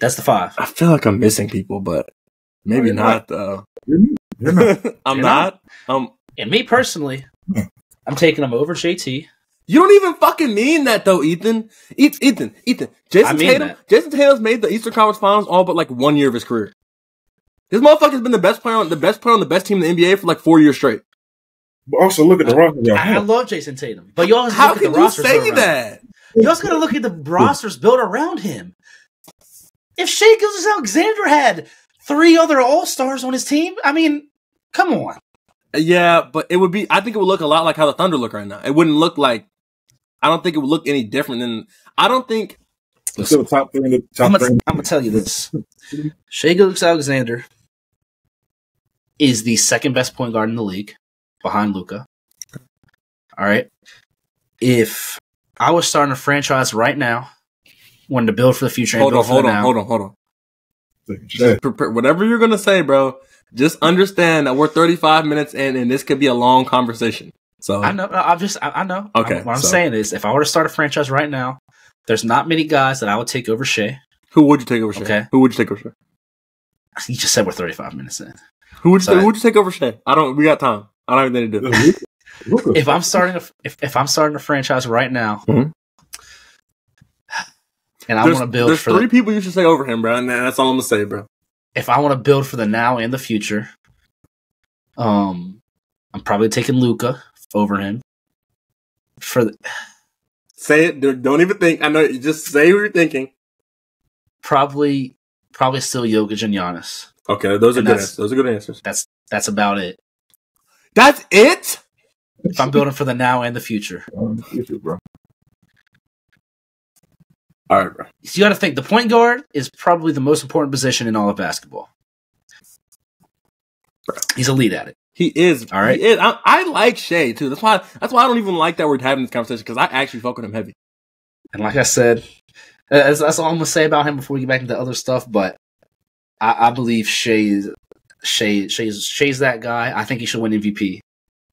That's the 5. I feel like I'm missing people, but maybe not though. You're not. I'm not. And me personally, I'm taking him over JT. You don't even fucking mean that though, Ethan. Ethan. Jason Tatum's made the Eastern Conference Finals all but like 1 year of his career. This motherfucker's been the best player on the best team in the NBA for like 4 years straight. But also look at the roster. I love Jason Tatum, but you also how look at can the you rosters say that? You also got to look at the rosters built around him. If Shai Gilgeous-Alexander had 3 other All-Stars on his team, I mean, come on. Yeah, but it would be. I think it would look a lot like how the Thunder look right now. It wouldn't look like. I don't think it would look any different than. I don't think. Still top 3 in the top 3. I'm gonna tell you this: Shai Gilgeous-Alexander is the second best point guard in the league, behind Luka. All right. If I was starting a franchise right now, wanting to build for the future, hold on. Whatever you're gonna say, bro. Just understand that we're 35 minutes in, and this could be a long conversation. So I know. I know. Okay. What I'm saying is, if I were to start a franchise right now, there's not many guys that I would take over Shai. Who would you take over Shai? Okay. Who would you take over Shai? You just said we're 35 minutes in. Who would you take over Shai? We got time. I don't have anything to do. If I'm starting a franchise right now, and I want to build there's for 3 people you should say over him, bro, and that's all I'm gonna say, bro. If I want to build for the now and the future, I'm probably taking Luka over him. Say it. Don't even think. I know. You just say what you're thinking. Probably still Jokic and Giannis. Okay, those are good. Those are good answers. That's about it. That's it. If I'm building for the now and the future, bro. All right, bro. So you got to think the point guard is probably the most important position in all of basketball. He's elite at it. He is. All right. He is. I like Shai too. That's why I don't even like that we're having this conversation because I actually fuck with him heavy. And like I said, that's all I'm gonna say about him before we get back into other stuff. But I believe Shai's that guy. I think he should win MVP.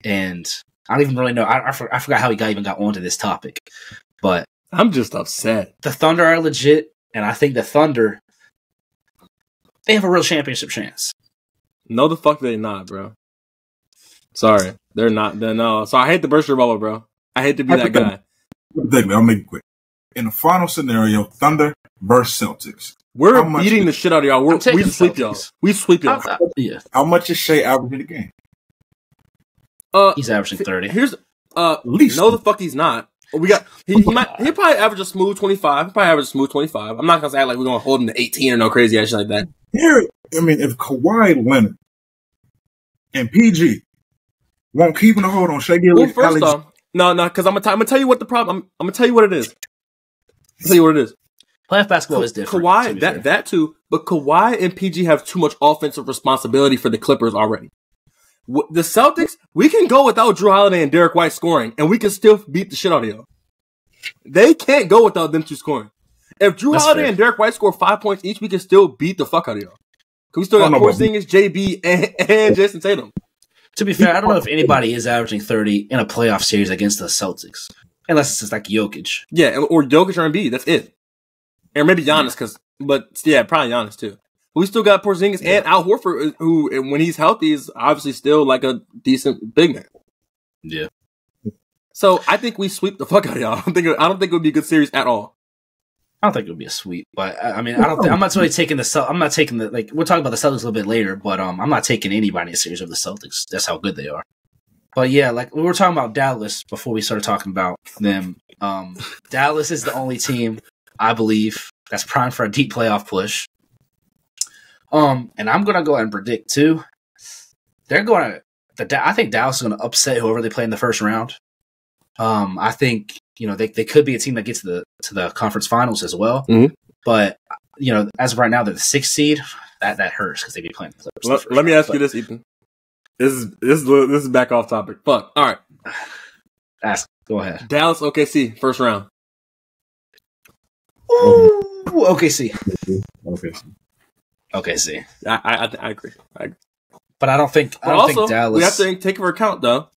And I don't even really know. I forgot how he even got onto this topic. But I'm just upset. The Thunder are legit, and I think the Thunder, they have a real championship chance. No, the fuck they not, bro. Sorry, they're not. No. So I hate to burst your bubble, bro. I hate to be that guy. I'll make it quick. In the final scenario, Thunder versus Celtics. We're beating the shit out of y'all. We sweep y'all. We sweep y'all. Yeah. How much is Shai averaging a game? He's averaging 30. Here's least. No, the fuck he's not. He probably average a smooth 25. He probably average a smooth 25. I'm not gonna say like we're gonna hold him to 18 or no crazy ass shit like that. If Kawhi Leonard and PG won't keep him to hold on Shai Gilgeous. Well, first off, no, because I'm gonna tell you what the problem. I'm gonna tell you what it is. Playoff basketball is different. Kawhi, that too, but Kawhi and PG have too much offensive responsibility for the Clippers already. The Celtics, we can go without Jrue Holiday and Derek White scoring, and we can still beat the shit out of y'all. They can't go without them two scoring. If Jrue Holiday and Derek White score 5 points each, we can still beat the fuck out of y'all. Because we still got Porzingis, JB, and Jason Tatum. To be fair, I don't know if anybody is averaging 30 in a playoff series against the Celtics. Unless it's just like Jokic. Yeah, or Jokic or Embiid. That's it. Or maybe Giannis, probably Giannis too. We still got Porzingis and Al Horford, who, when he's healthy, is obviously still like a decent big man. Yeah. So I think we sweep the fuck out of y'all. I don't think it would be a good series at all. I don't think it would be a sweep, but I mean, I'm not really taking I'm not taking we'll talk about the Celtics a little bit later, but I'm not taking anybody in a series of the Celtics. That's how good they are. But yeah, like we were talking about Dallas before we started talking about them. Dallas is the only team I believe that's primed for a deep playoff push. And I'm gonna go ahead and predict too. I think Dallas is gonna upset whoever they play in the first round. I think they could be a team that gets to the conference finals as well. Mm-hmm. But as of right now, they're the 6th seed. That hurts because they be playing. Let me ask you this, Ethan. This is back off topic. Fuck. All right. Go ahead. Dallas, OKC, first round. Ooh, OKC. I agree. But I don't think Dallas. We have to take into account though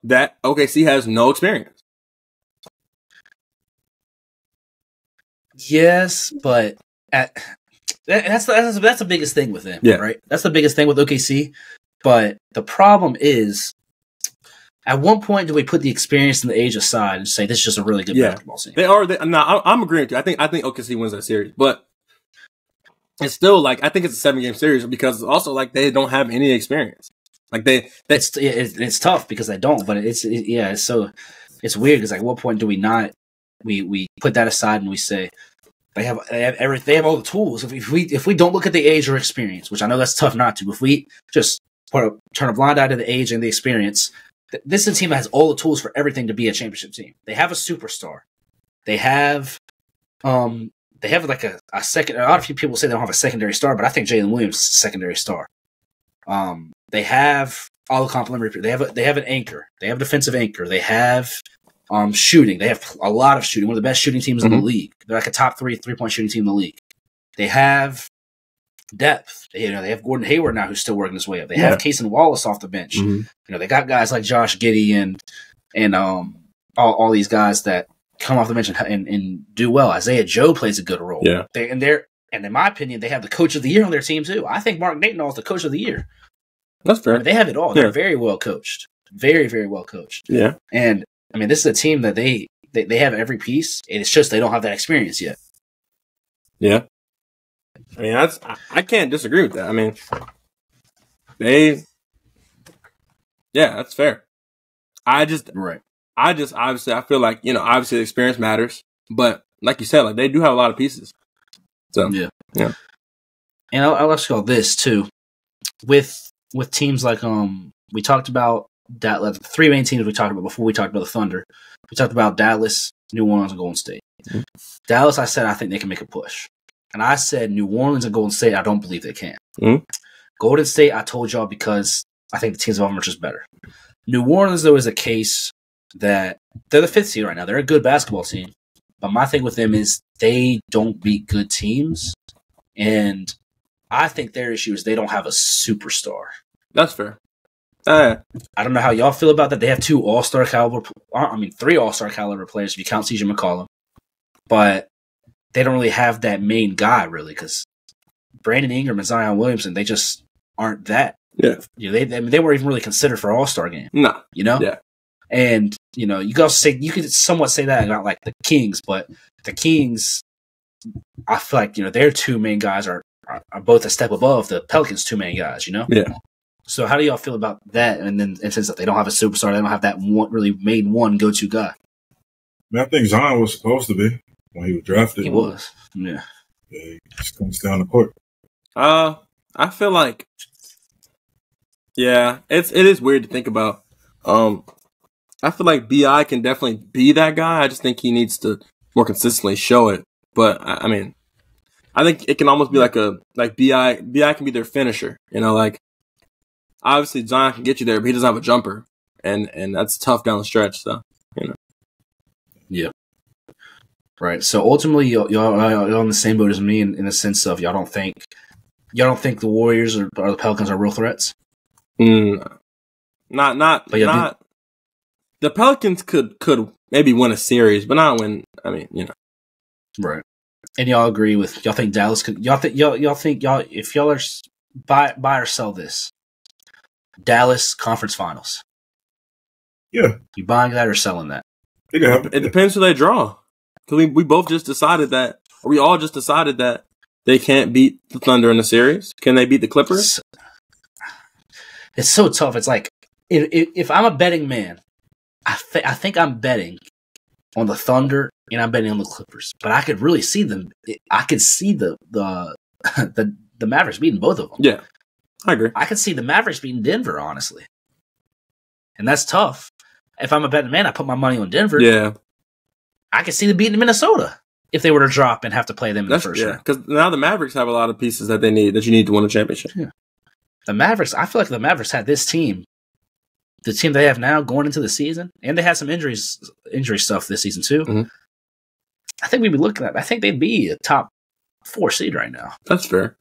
that OKC has no experience. Yes, but that's the biggest thing with them, right? That's the biggest thing with OKC. But the problem is At one point, do we put the experience and the age aside and say this is just a really good basketball team? They are. I'm agreeing with you. I think OKC wins that series, but it's still like I think it's a 7-game series because also like they don't have any experience. Like it's tough because they don't. But it's weird because like at what point do we not we put that aside and we say they have all the tools. If we don't look at the age or experience, which I know that's tough not to, if we just turn a blind eye to the age and the experience, this is a team that has all the tools for everything to be a championship team. They have a superstar. They have like a second. A lot of people say they don't have a secondary star, but I think Jalen Williams is a secondary star. They have all the complementary. They have an anchor. They have a defensive anchor. They have shooting. They have a lot of shooting. One of the best shooting teams in the league. They're like a top 3-point shooting team in the league. They have depth. They have Gordon Hayward now who's still working his way up. They have Cason Wallace off the bench. They got guys like Josh Giddey and all these guys that come off the bench and do well. Isaiah Joe plays a good role. Yeah. And in my opinion, they have the coach of the year on their team too. I think Mark Nathanael is the coach of the year. That's fair. They have it all. They're very well coached. Very, very well coached. Yeah. And I mean, this is a team that they have every piece. And it's just they don't have that experience yet. Yeah. I mean, I can't disagree with that. I mean, that's fair. Obviously, I feel like, obviously the experience matters, but like you said, like they do have a lot of pieces. So, yeah. And I'll ask you all this too. With teams like, we talked about the 3 main teams we talked about before we talked about the Thunder. We talked about Dallas, New Orleans, and Golden State. Mm-hmm. Dallas, I said, I think they can make a push. And I said New Orleans and Golden State, I don't believe they can. Mm-hmm. Golden State, I told y'all because I think the teams above them are just better. New Orleans, though, is a case that they're the 5th seed right now. They're a good basketball team. But my thing with them is they don't beat good teams. And I think their issue is they don't have a superstar. That's fair. I don't know how y'all feel about that. They have 3 all-star caliber players if you count CJ McCollum. But they don't really have that main guy, really, because Brandon Ingram and Zion Williamson, they just aren't that. Yeah. They weren't even really considered for All-Star game. No. Yeah. And, you could somewhat say that about, like, the Kings, but the Kings, I feel like, their 2 main guys are both a step above the Pelicans' 2 main guys, Yeah. So how do y'all feel about that? And then, in sense that they don't have a superstar, they don't have that one go-to guy. I mean, I think Zion was supposed to be when he was drafted. He was, yeah. He just comes down the court. I feel like, it is weird to think about. I feel like BI can definitely be that guy. I just think he needs to more consistently show it. But I mean, I think it can almost be like BI can be their finisher. Like obviously Zion can get you there, but he doesn't have a jumper, and that's tough down the stretch. So Yeah. Right. So ultimately, y'all on the same boat as me in the sense of y'all don't think the Warriors or the Pelicans are real threats. Not. The Pelicans could maybe win a series, but not win. I mean, Right. And y'all agree with y'all think Dallas could y'all think if y'all are buy or sell this Dallas conference finals. Yeah. You buying that or selling that? It depends who they draw. Because we both just decided that, or we all just decided that they can't beat the Thunder in the series. Can they beat the Clippers? It's so tough. It's like if I'm a betting man, I think I'm betting on the Thunder and I'm betting on the Clippers. But I could really see them. I could see the Mavericks beating both of them. Yeah, I agree. I could see the Mavericks beating Denver, honestly, and that's tough. If I'm a betting man, I put my money on Denver. Yeah. I could see them beating Minnesota if they were to drop and have to play them in the first round. Because now the Mavericks have a lot of pieces that you need to win a championship. Yeah. The Mavericks, I feel like the Mavericks had this team, the team they have now going into the season, and they had some injury stuff this season too. Mm-hmm. I think we'd be looking at. I think they'd be a top 4 seed right now. That's fair.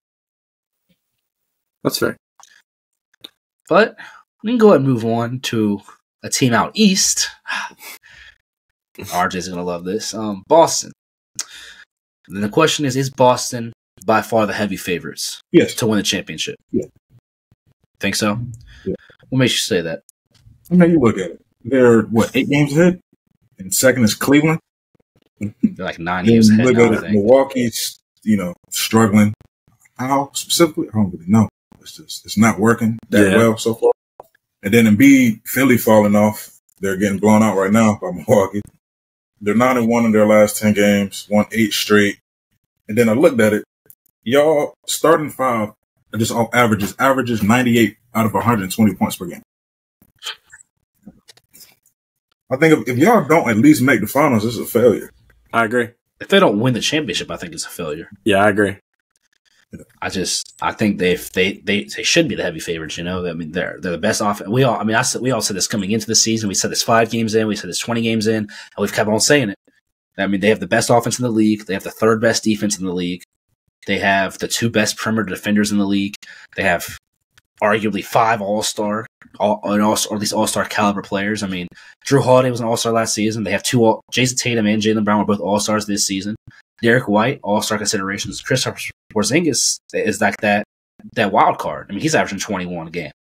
But we can go ahead and move on to a team out east. RJ's going to love this. Boston. And the question is Boston by far the heavy favorites to win the championship? Yeah. Think so? Yeah. What makes you say that? I mean, you look at it. They're, 8 games ahead? And second is Cleveland. They're like 9 games ahead look now, at it, Milwaukee's, struggling. How specifically? I don't really know. It's not working that well so far. And then Embiid, Philly falling off. They're getting blown out right now by Milwaukee. They're 9-1 in their last 10 games, won 8 straight. And then I looked at it. Y'all starting 5 are just off averages 98 out of 120 points per game. I think if y'all don't at least make the finals, it's a failure. I agree. If they don't win the championship, I think it's a failure. Yeah, I agree. I think they should be the heavy favorites. I mean, they're the best offense. We all said this coming into the season. We said this 5 games in. We said this 20 games in, and we've kept on saying it. I mean, they have the best offense in the league. They have the 3rd best defense in the league. They have the 2 best perimeter defenders in the league. They have arguably 5 all-star, or at least all-star caliber players. I mean, Drew Holiday was an all-star last season. They have 2 Jason Tatum and Jaylen Brown were both all-stars this season. Derek White, all-star considerations. Kristaps Porzingis is like that wild card. I mean, he's averaging 21 a game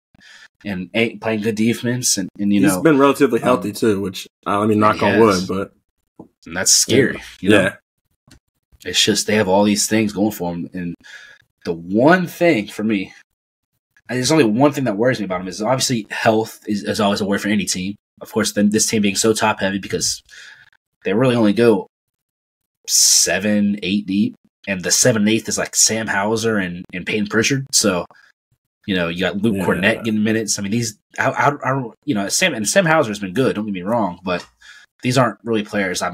and playing good defense. And he's been relatively healthy too, which knock on wood, and that's scary. Yeah. It's just they have all these things going for them, and the one thing for me, and there's only one thing that worries me about them, is obviously health is always a worry for any team. Of course, then this team being so top heavy because they really only go 7, 8 deep, and the 7 and 8th is like Sam Hauser and Peyton Pritchard. So, you got Luke Cornett getting minutes. I mean, these, Sam Hauser has been good. Don't get me wrong, but these aren't really players I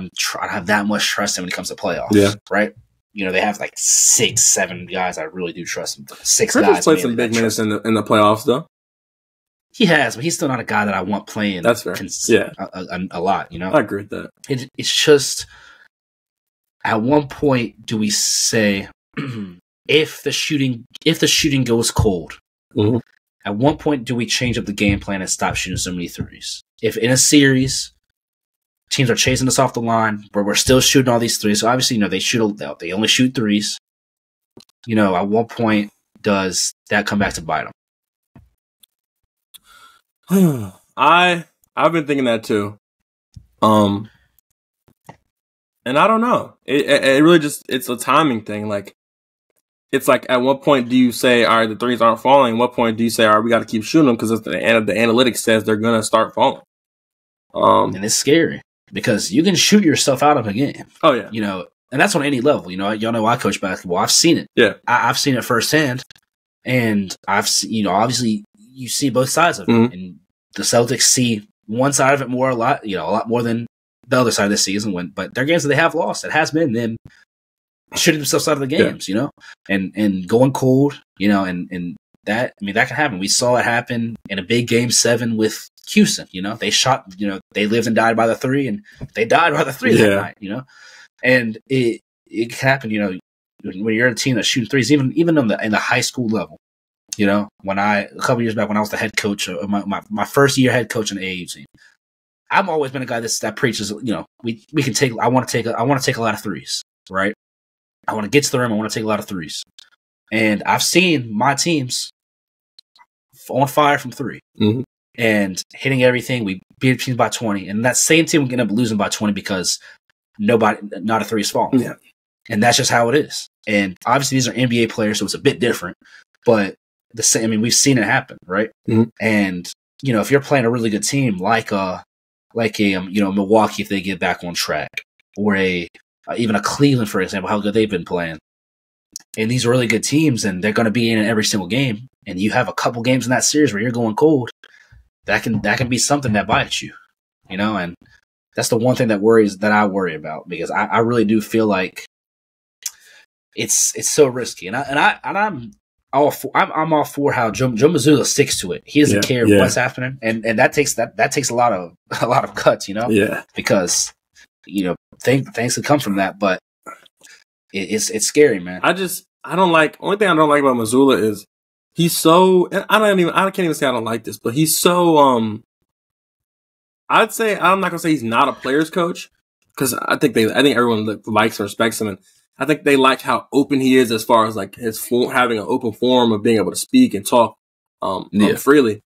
have that much trust in when it comes to playoffs. Yeah, right. They have like 6, 7 guys I really do trust. 6 Pritchard's guys played some big minutes in the playoffs, though. He has, but he's still not a guy that I want playing. That's fair. A lot. I agree with that. It's just, at one point, do we say if the shooting goes cold? Mm-hmm. At one point, do we change up the game plan and stop shooting so many threes? If in a series, teams are chasing us off the line, but we're still shooting all these threes. So obviously, they only shoot threes. At what point does that come back to bite them? I've been thinking that too. And I don't know. It really just, it's a timing thing. Like, it's like, at what point do you say, all right, the threes aren't falling? At what point do you say, all right, we got to keep shooting them because the analytics says they're going to start falling? And it's scary because you can shoot yourself out of a game. Oh, yeah. And that's on any level. Y'all know I coach basketball. I've seen it. Yeah. I've seen it firsthand. And I've seen, obviously you see both sides of it. Mm-hmm. And the Celtics see one side of it a lot more than the other side of the season, but their games that they have lost, it has been them shooting themselves out of the games, and going cold, and that, I mean, that can happen. We saw it happen in a big game 7 with Houston, they shot, they lived and died by the 3, and they died by the 3 that night, and it can happen, when you're a team that's shooting threes, even in the high school level, when a couple years back when I was the head coach, my first year head coach in the AAU team, I've always been a guy that preaches, we can take. I want to take a lot of threes, right? I want to get to the rim. I want to take a lot of threes, and I've seen my teams on fire from 3 and hitting everything. We beat teams by 20, and that same team will end up losing by 20 because not a 3 is falling. Yeah, and that's just how it is. And obviously, these are NBA players, so it's a bit different. But the same. I mean, we've seen it happen, right? Mm-hmm. And if you're playing a really good team like a Milwaukee, if they get back on track, or even a Cleveland, for example, how good they've been playing. And these are really good teams, and they're going to be in every single game. And you have a couple games in that series where you're going cold. That can be something that bites you, And that's the one thing that I worry about, because I really do feel like it's so risky. And I'm all for how Joe Mazzulla sticks to it. He doesn't care what's happening, and that takes a lot of guts, Yeah, because things could come from that, but it's scary, man. Only thing I don't like about Mazzulla is he's so. And I can't even say I don't like this, but he's so. I'd say I'm not gonna say he's not a player's coach, because I think everyone likes and respects him, and I think they like how open he is as far as like his having an open forum of being able to speak and talk freely.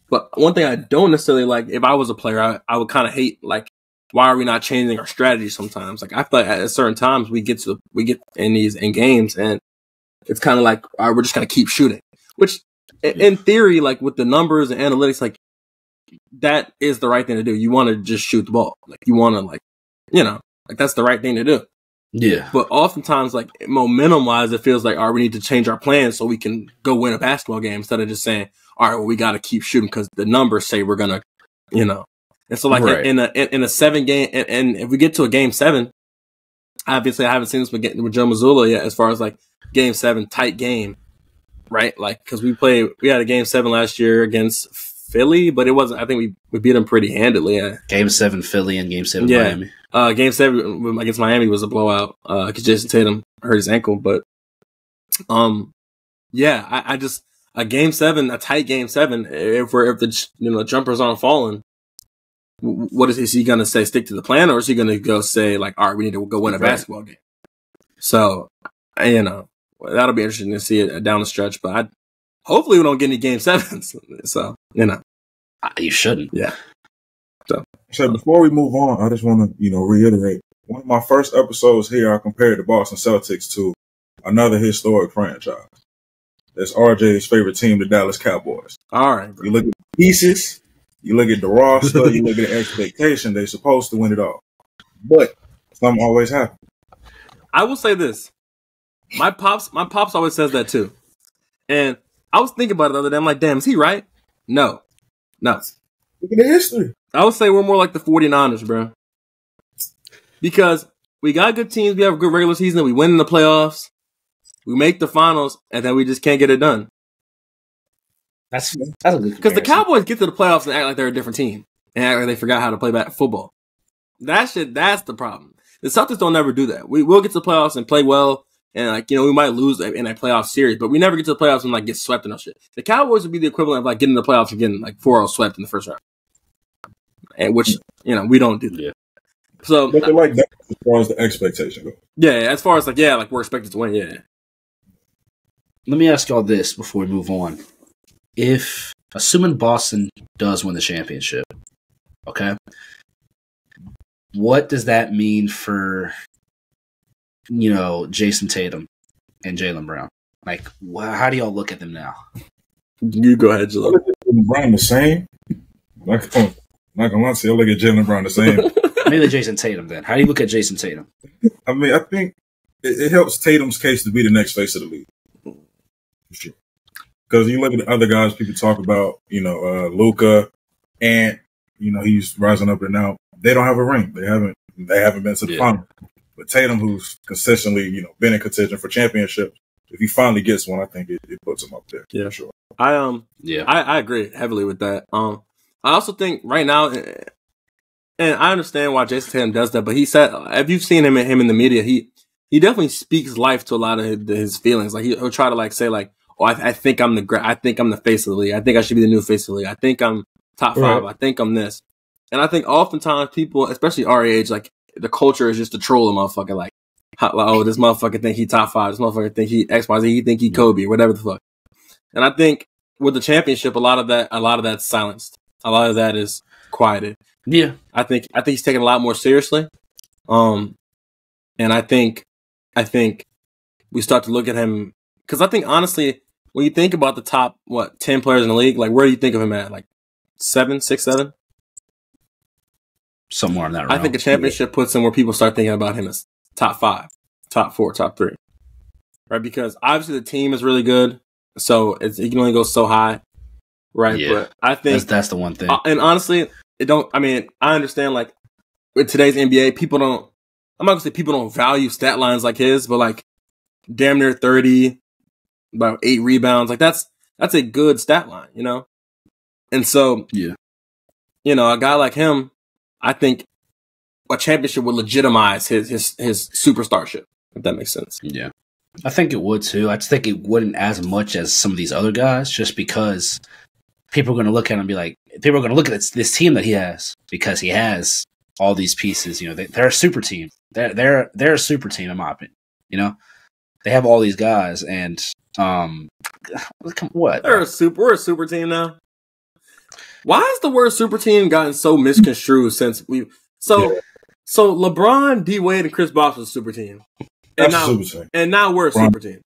But one thing I don't necessarily like, if I was a player, I would kind of hate, like, why are we not changing our strategy sometimes? Like, I feel like at certain times we get in games and it's kind of like, all right, we're just going to keep shooting, which in theory, like with the numbers and analytics, like that is the right thing to do. You want to just shoot the ball. Like you want to like that's the right thing to do. Yeah. But oftentimes, like momentum wise, it feels like, all right, we need to change our plan so we can go win a basketball game instead of just saying, all right, well, we got to keep shooting because the numbers say we're going to, And so like in a 7 game, and if we get to a game 7, obviously I haven't seen this with Joe Mazzulla yet, as far as like game 7, tight game, right? Like, cause we had a game 7 last year against Philly, but it wasn't, I think we beat them pretty handedly. Game 7 Philly and game 7 Miami. Game 7 against Miami was a blowout, cause Jason Tatum hurt his ankle, but, I just, a game 7, a tight game 7, if the jumpers aren't falling, what is he going to say? Stick to the plan, or is he going to go say like, all right, we need to go win a basketball game? So, that'll be interesting to see it down the stretch. But hopefully we don't get any game 7s. So, you shouldn't. Yeah. So before we move on, I just want to reiterate one of my first episodes here. I compared the Boston Celtics to another historic franchise. That's RJ's favorite team, the Dallas Cowboys. All right. You look at the pieces. You look at the roster, you look at the expectation, they're supposed to win it all. But something always happens. I will say this. My pops always says that too. And I was thinking about it the other day. I'm like, damn, is he right? No. Look at the history. I would say we're more like the 49ers, bro. Because we got good teams, we have a good regular season, we win in the playoffs, we make the finals, and then we just can't get it done. That's a good comparison. Because the Cowboys get to the playoffs and act like they're a different team and act like they forgot how to play football. That's the problem. The Celtics don't ever do that. We will get to the playoffs and play well, and we might lose in a playoff series, but we never get to the playoffs and like get swept and no shit. The Cowboys would be the equivalent of like getting to the playoffs and getting like 4-0 swept in the first round, and which we don't do that. Yeah. So, but they're like that as far as the expectation goes. Yeah, as far as like we're expected to win. Yeah. Let me ask y'all this before we move on. If, assuming Boston does win the championship, okay, what does that mean for, Jason Tatum and Jaylen Brown? Like, how do y'all look at them now? You go ahead, Jaylen. Jaylen Brown the same? Not gonna lie to you, I look at Jaylen Brown the same. Maybe Jason Tatum then. How do you look at Jason Tatum? I mean, I think it helps Tatum's case to be the next face of the league. For sure. Because you look at the other guys people talk about, Luka, and he's rising up and now. They don't have a ring. They haven't been to the final. But Tatum, who's consistently, been in contention for championships, if he finally gets one, I think it puts him up there. Yeah, for sure. I agree heavily with that. I also think right now, and I understand why Jason Tatum does that, but he said, if you've seen him in the media, he definitely speaks life to a lot of his feelings. Like he'll try to like say like, oh, I think I'm the face of the league. I think I should be the new face of the league. I think I'm top 5. Right. I think I'm this. And I think oftentimes people, especially our age, like the culture is just to troll a motherfucker. Like, oh, this motherfucker think he top 5. This motherfucker think he XYZ. He think he Kobe or whatever the fuck. And I think with the championship, a lot of that's silenced. A lot of that is quieted. Yeah. I think he's taken a lot more seriously. And I think we start to look at him because I think honestly, when you think about the top 10 players in the league, like where do you think of him at? Like 7, 6, 7? Somewhere in that realm. I think a championship puts him where people start thinking about him as top 5, top 4, top 3. Right? Because obviously the team is really good, so he can only go so high. Right? Yeah. But I think that's the one thing. And honestly, I understand like with today's NBA, I'm not gonna say people don't value stat lines like his, but like damn near 30, about 8 rebounds, like that's a good stat line, And so, a guy like him, I think a championship would legitimize his superstarship, if that makes sense. Yeah, I think it would too. I just think it wouldn't as much as some of these other guys, just because people are going to look at him and be like, people are going to look at this team that he has because he has all these pieces. They're a super team. They're a super team in my opinion. They have all these guys, and what? We're a super team now. Why has the word super team gotten so misconstrued since we? So LeBron, D Wade, and Chris Bosh was a super team, and now we're a super team.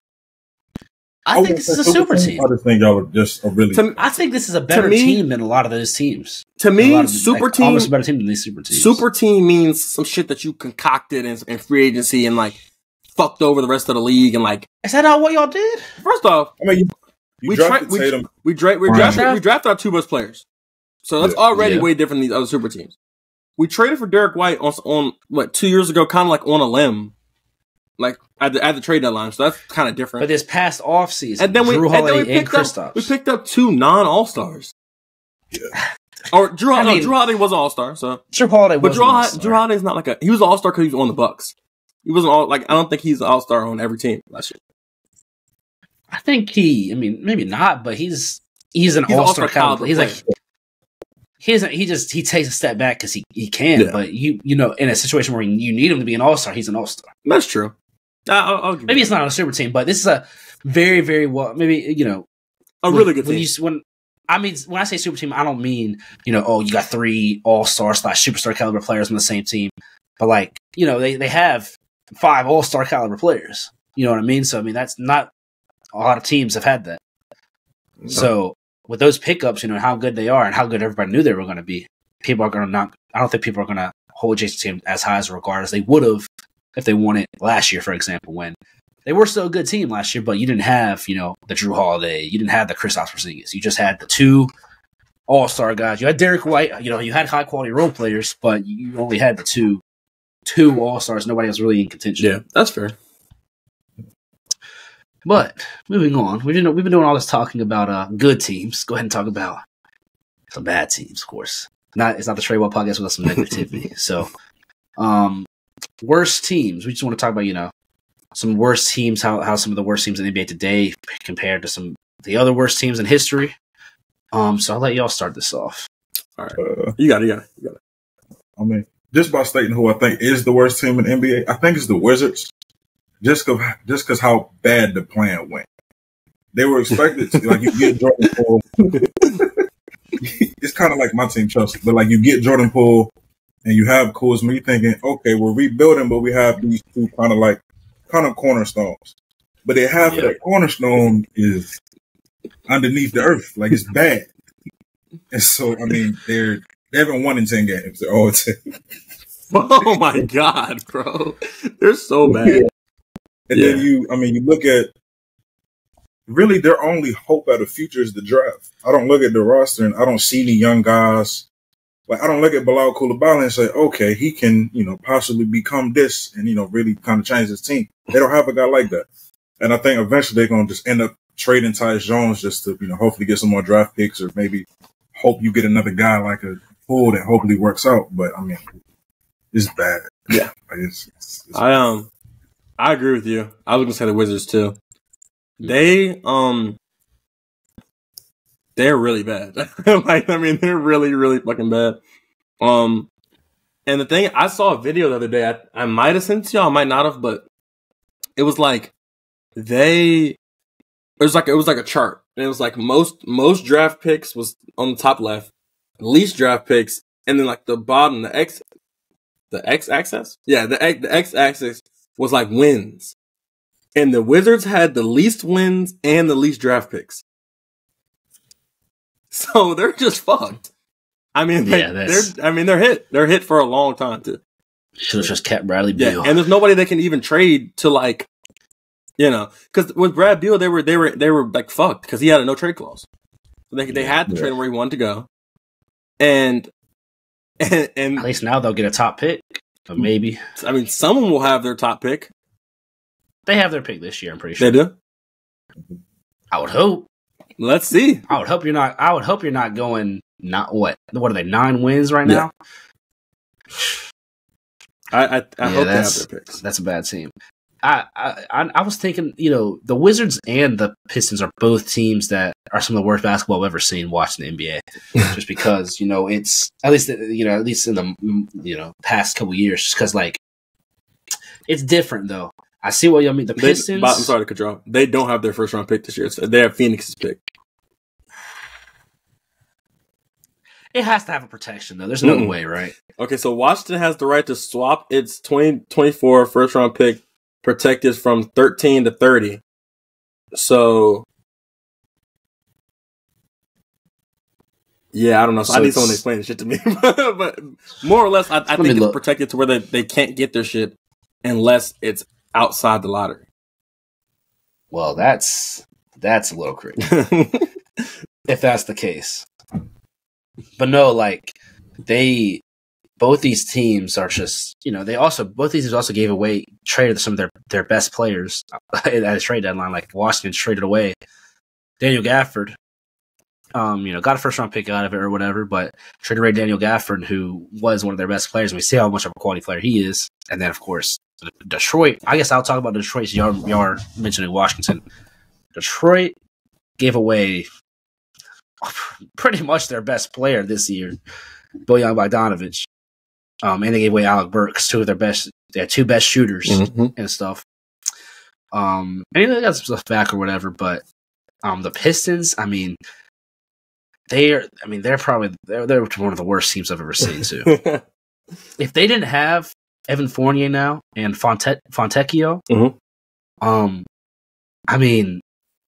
I think this is a super team. I just think y'all are just a really. I think this is a better team than a lot of those teams. To me, super team almost a better team than these super teams. Super team means some shit that you concocted in free agency and like fucked over the rest of the league and like. Is that not what y'all did? First off, I mean, we drafted our two best players, so that's already way different than these other super teams. We traded for Derek White on what 2 years ago, kind of like on a limb. Like at the trade deadline, so that's kind of different. But this past offseason, and then we picked up two non-all-stars. Yeah. Or Drew Holiday was an all-star, so Drew Holiday was Drew Holiday's not like he was an all-star because he was on the Bucks. He wasn't I don't think he's an all-star on every team last year. I think maybe not, but he's an all-star caliber. He's like he takes a step back because he can, but you know in a situation where you need him to be an all-star, he's an all-star. That's true. Maybe it's not on a super team, but this is a very, very well. Maybe a really good team. When I say super team, I don't mean you got 3 all-star / superstar caliber players on the same team, but like they have 5 all-star caliber players. You know what I mean? So I mean that's not a lot of teams have had that. No. So with those pickups, how good they are and how good everybody knew they were going to be, people are going to not. I don't think people are going to hold Jason Tatum as high as a regard as they would have if they won it last year, for example, when they were still a good team last year, but you didn't have, the Drew Holiday, you didn't have the Kristaps Porzingis, you just had the 2 all-star guys. You had Derek White, you had high-quality role players, but you only had the two all-stars. Nobody was really in contention. Yeah, that's fair. But moving on, we've been doing all this talking about good teams. Go ahead and talk about some bad teams, of course. It's not the Trey Well podcast without some negativity. So, worst teams. We just want to talk about, some worst teams, how some of the worst teams in the NBA today compared to some of the other worst teams in history. So I'll let y'all start this off. All right. You got it. I mean, just by stating who I think is the worst team in the NBA, I think it's the Wizards. Just because how bad the plan went. They were expected to, like, you get Jordan Poole. It's kind of like my team, Chelsea, but like you get Jordan Poole and you have Kuzma, you're thinking, okay, we're rebuilding, but we have these 2 kind of cornerstones. But they have that cornerstone is underneath the earth, like it's bad. And so, I mean, they haven't won in 10 games. They're all 10. Oh my God, bro, they're so bad. Yeah. And then you look at really their only hope at the future is the draft. I don't look at the roster and I don't see any young guys. Like, I don't look at Bilal Coulibaly and say, okay, he can, possibly become this and, really kind of change his team. They don't have a guy like that. And I think eventually they're going to just end up trading Tyus Jones just to, hopefully get some more draft picks or maybe hope you get another guy like a Poole that hopefully works out. But, I mean, it's bad. Yeah. Like it's I agree with you. I was going to say the Wizards too. They're really bad. They're really, really fucking bad. And the thing, I saw a video the other day. I might have sent it to y'all, I might not have, but it was like it was like a chart, and it was like most draft picks was on the top left, least draft picks, and then like the bottom, the X axis, the X axis was like wins, and the Wizards had the least wins and the least draft picks. So they're just fucked. I mean, they're hit. They're hit for a long time too. Should have just kept Bradley Beal. Yeah, and there's nobody they can even trade to, like, because with Brad Beal they were like fucked because he had a no trade clause. So they had to trade him where he wanted to go, and at least now they'll get a top pick, but maybe. I mean, someone will have their top pick. They have their pick this year. I'm pretty sure they do. I would hope. Let's see. I would hope you're not going. Not what? What are they? 9 wins right now. I hope they have their picks. That's a bad team. I was thinking, the Wizards and the Pistons are both teams that are some of the worst basketball I've ever seen watching the NBA. Just because it's at least in the past couple years, just because like it's different though. I see what you mean. The Pistons. I'm sorry to cut you off. They don't have their first round pick this year. They have Phoenix's pick. It has to have a protection, though. There's no way, right? Okay, so Washington has the right to swap its 2024 first-round pick protected from 13 to 30. So, yeah, I don't know. So I need someone to explain this shit to me. But more or less, I think it's protected to where they can't get their shit unless it's outside the lottery. Well, that's a little crazy. If that's the case. But no, like, both these teams are just, both these teams also traded some of their best players at a trade deadline. Like, Washington traded away Daniel Gafford. Got a first round pick out of it or whatever, but traded away Daniel Gafford, who was one of their best players. And we see how much of a quality player he is. And then, of course, Detroit. I guess I'll talk about Detroit. So you are mentioning Washington. Detroit gave away pretty much their best player this year, Bojan Bogdanovic. And they gave away Alec Burks, two best shooters and stuff. And they got some stuff back or whatever, but the Pistons, they're one of the worst teams I've ever seen too. If they didn't have Evan Fournier now and Fontecchio,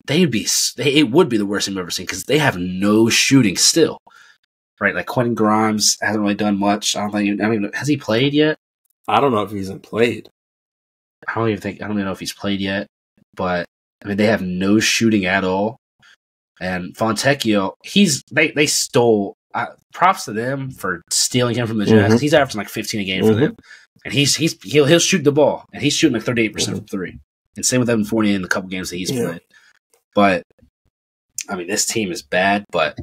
it would be the worst team I've ever seen because they have no shooting still. Right, like Quentin Grimes hasn't really done much. Has he played yet? I don't know if he's played. I don't even know if he's played yet. But they have no shooting at all. And Fontecchio, they stole. Props to them for stealing him from the Jazz. He's averaging like 15 a game for them, and he'll shoot the ball, and he's shooting like 38% from three. And same with Evan Fournier in the couple games that he's played. But this team is bad. But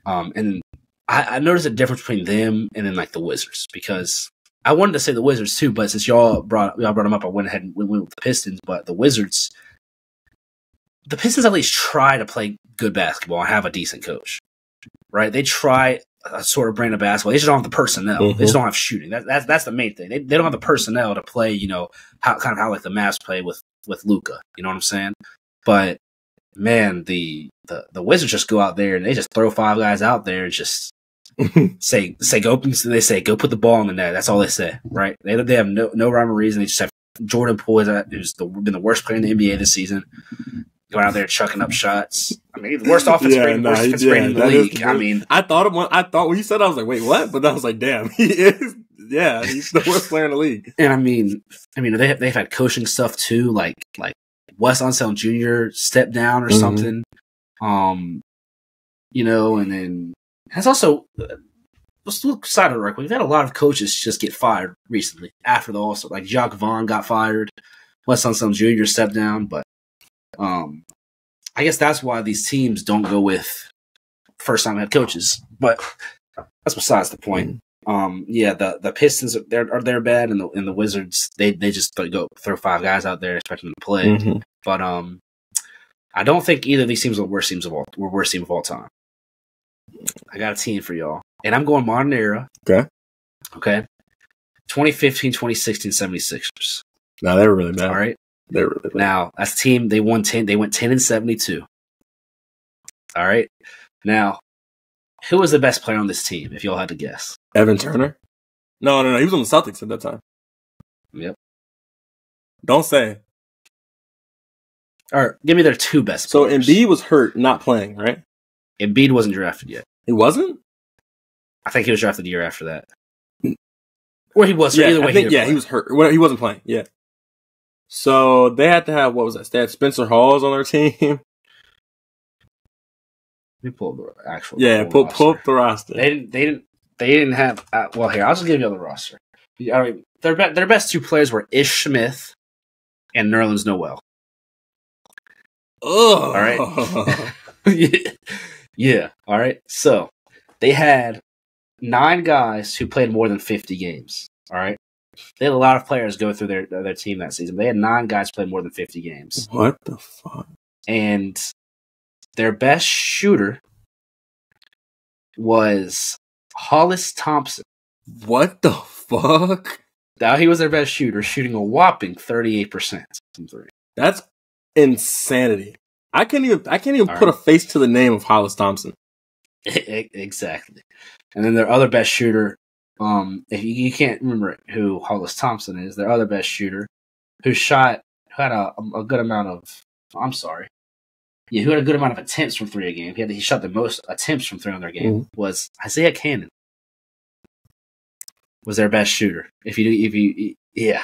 and I noticed a difference between them and then like the Wizards, because I wanted to say the Wizards too, but since y'all brought them up, I went ahead and went with the Pistons. But the Pistons at least try to play good basketball and have a decent coach, right? They try a sort of brand of basketball. They just don't have the personnel. They just don't have shooting. That's the main thing. They don't have the personnel to play. How like the Mavs play with Luka. You know what I'm saying? But man, the Wizards just go out there and they just throw five guys out there and just say go put the ball in the net. That's all they say, right? They have no rhyme or reason. They just have Jordan Poole, who's been the worst player in the NBA this season, going out there chucking up shots. The worst offensive rating in the league. I thought when you said, I was like, wait, what? But I was like, damn, he is. Yeah, he's the worst player in the league. And they've had coaching stuff too, like Wes Unseld Jr. stepped down or something. And then has also, let's look side of the record. We've had a lot of coaches just get fired recently after the All-Star. Like Jacques Vaughn got fired, Wes Unseld Jr. stepped down, but I guess that's why these teams don't go with first-time head coaches. But that's besides the point. The Pistons they're bad, and the Wizards they just go throw five guys out there expecting them to play. But I don't think either of these teams are the worst team of all time. I got a team for y'all, and I'm going modern era. Okay. 2015, 2016 76ers. No, they were really bad. All right. They were really bad. Now that's a team. They went 10-72. All right. Now, who was the best player on this team? If y'all had to guess. Evan Turner? No. He was on the Celtics at that time. Yep. Don't say. All right. Give me their two best players. So Embiid was hurt, not playing, right? Embiid wasn't drafted yet. He wasn't? I think he was drafted the year after that. Or he was. Yeah, either way, he was hurt. Well, he wasn't playing. Yeah. So they had to have, what was that? They had Spencer Hawes on their team. Let me pull up the actual. Yeah, pull up the roster. They didn't have. Well, here I'll just give you the roster. Their best two players were Ish Smith and Nerlens Noel. Oh, all right. Yeah. All right. So they had 9 guys who played more than 50 games. All right. They had a lot of players go through their team that season. They had 9 guys play more than 50 games. What the fuck? And their best shooter was Hollis Thompson. What the fuck? Now he was their best shooter, shooting a whopping 38% from 3. That's insanity. I can't even put a face to the name of Hollis Thompson. Exactly. And then their other best shooter, if you can't remember who Hollis Thompson is, their other best shooter, who had a good amount of. I'm sorry. Yeah, who had a good amount of attempts from three a game. He shot the most attempts from three on their game. Was Isaiah Cannon. Was their best shooter. Yeah.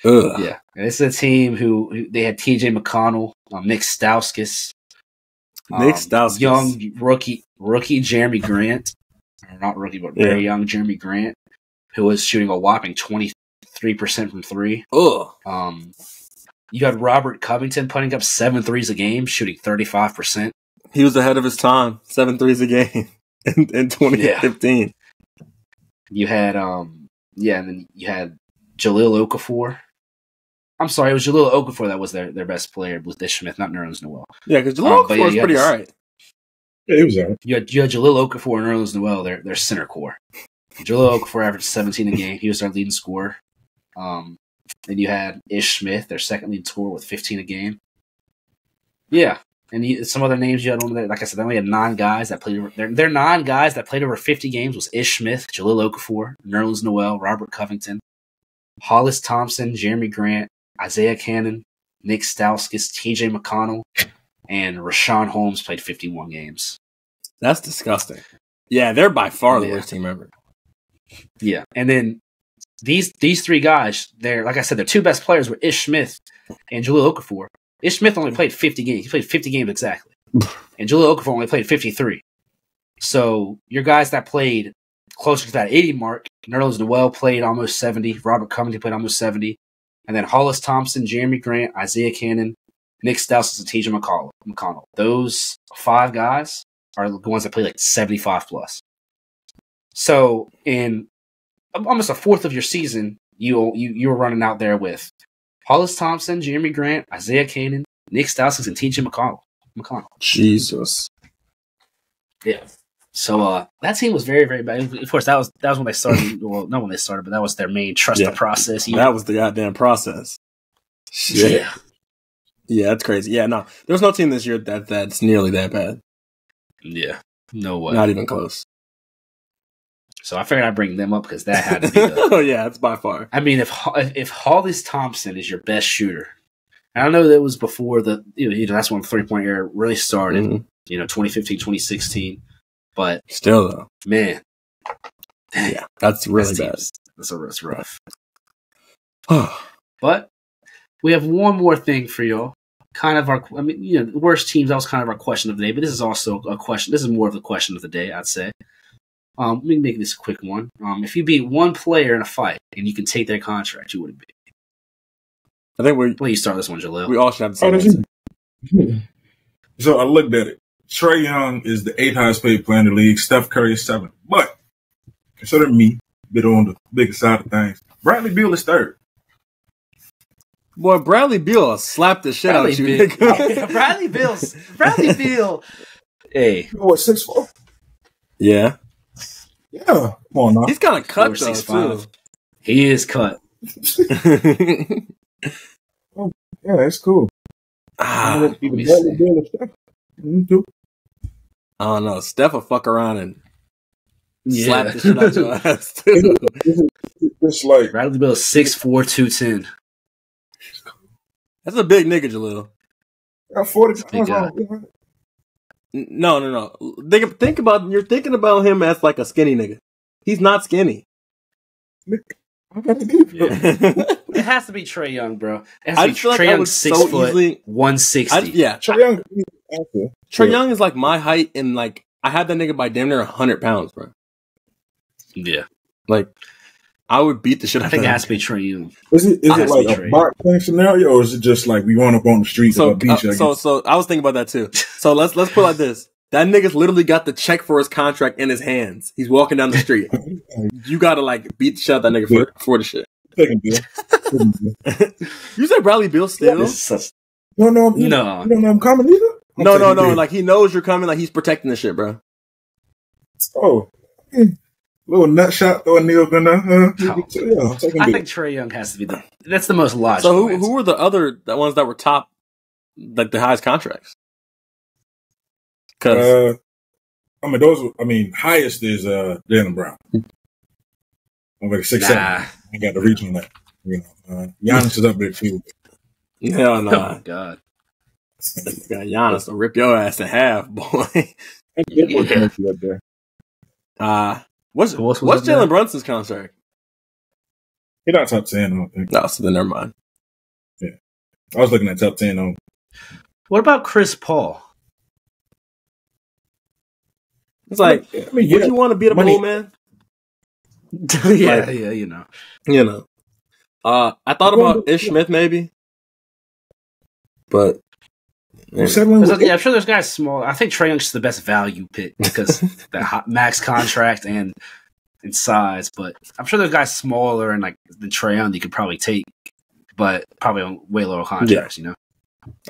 Ugh. Yeah. And it's a team who they had T.J. McConnell, Nick Stauskas, young rookie Jeremy Grant, or not rookie, but very young Jeremy Grant, who was shooting a whopping 23% from three. Ugh. You had Robert Covington putting up 7 threes a game, shooting 35%. He was ahead of his time, 7 threes a game in 2015. Yeah. You had, and then you had Jahlil Okafor. I'm sorry, it was Jahlil Okafor that was their best player with Ish Smith, not Nerlens Noel. Yeah, because Jahlil Okafor was pretty all right. Yeah, he was all right. You had Jahlil Okafor and Nerlens Noel, their center core. Jahlil Okafor averaged 17 a game. He was their leading scorer. Then you had Ish Smith, their second leading scorer, with 15 a game. Yeah. And some other names you had on there. Like I said, they only had 9 guys that played over. Their 9 guys that played over 50 games was Ish Smith, Jahlil Okafor, Nerlens Noel, Robert Covington, Hollis Thompson, Jeremy Grant, Isaiah Cannon, Nick Stauskas, T.J. McConnell, and Rashawn Holmes played 51 games. That's disgusting. Yeah, they're by far the worst team ever. Yeah. And then these 3 guys, like I said, their 2 best players were Ish Smith and Jahlil Okafor. Ish Smith only played 50 games. He played 50 games exactly. And Jahlil Okafor only played 53. So your guys that played closer to that 80 mark, Nerlens Noel played almost 70. Robert Covington played almost 70. And then Hollis Thompson, Jeremy Grant, Isaiah Cannon, Nick Stauskas, and T.J. McConnell. Those 5 guys are the ones that play like 75 plus. So in almost a fourth of your season, you were running out there with Hollis Thompson, Jeremy Grant, Isaiah Cannon, Nick Stauskas, and T.J. McConnell. Jesus. Yeah. So that team was very, very bad. Of course, that was when they started. Well, not when they started, but that was their main trust the process. That was the goddamn process. Shit. Yeah, that's crazy. Yeah, no, there's no team this year that's nearly that bad. Yeah, no way. Not even close. So I figured I'd bring them up because that had to be. Oh yeah, it's by far. I mean, if Hollis Thompson is your best shooter, and I know that was before that's when the 3-point era really started. Mm-hmm. 2015, 2016. But still, though, man, yeah, that's really bad. That's rough. But we have one more thing for y'all. Kind of the worst teams. That was kind of our question of the day. But this is also a question. This is more of the question of the day, I'd say. Let me make this a quick one. If you beat one player in a fight and you can take their contract, who would it be? I think you start this one, Jahlil. We all should have the same answer. So I looked at it. Trae Young is the 8th highest paid player in the league. Steph Curry is 7th. But consider me a bit on the bigger side of things. Bradley Beal is 3rd. Boy, Bradley Beal slapped the shit out of you. Bradley Beal. Hey. What, 6'4"? Yeah. Yeah. Come on now. He's kind of cut, though, too. He is cut. Oh, yeah, that's cool. Let me Bradley Beal is 3rd. I don't know. Steph will fuck around and slap the shit out your ass, too. It's like Bradley Beal is 6'4", 210. That's a big nigga, Jahlil. Got 40 pounds on. No. Think about you're thinking about him as like a skinny nigga. He's not skinny. It has to be Trae Young, bro. It has to be Trae Young, 6 foot, 160. Trae Young. Trae Young is like my height, and like I had that nigga by damn near 100 pounds, bro. Yeah, like I would beat the shit out of him. I think it has to be Trae Young. Is it like a boxing scenario, or is it just like we run up on the streets? So I was thinking about that too. So let's put it like this. That nigga's literally got the check for his contract in his hands. He's walking down the street. You gotta like beat the shit out of that nigga for the shit. You said Bradley Beal still? No. You don't know I'm coming either? No. Like he knows you're coming. Like he's protecting the shit, bro. Oh, little nut shot, throw a nail gun down. I think Trae Young has to be that's the most logical. So who were the ones that were top, like the highest contracts? Because I mean, those. I mean, highest is Jaylen Brown. I'm like 6'7". I got to reach on that. You know, Giannis is up there too. Hell no. Oh my god. Got Giannis to rip your ass in half, boy. Yeah. What's Jalen Brunson's contract? He's not top 10, I don't think. No, so then never mind. Yeah. I was looking at top 10 on. What about Chris Paul? It's like, I mean, would you want to be the bull, man? Yeah, you know. I thought about Ish Smith maybe, but I'm sure there's guys small. I think Trae Young's the best value pick because the max contract and size. But I'm sure there's guys smaller and like the Trae Young you could probably take, but probably on way lower contracts. You know.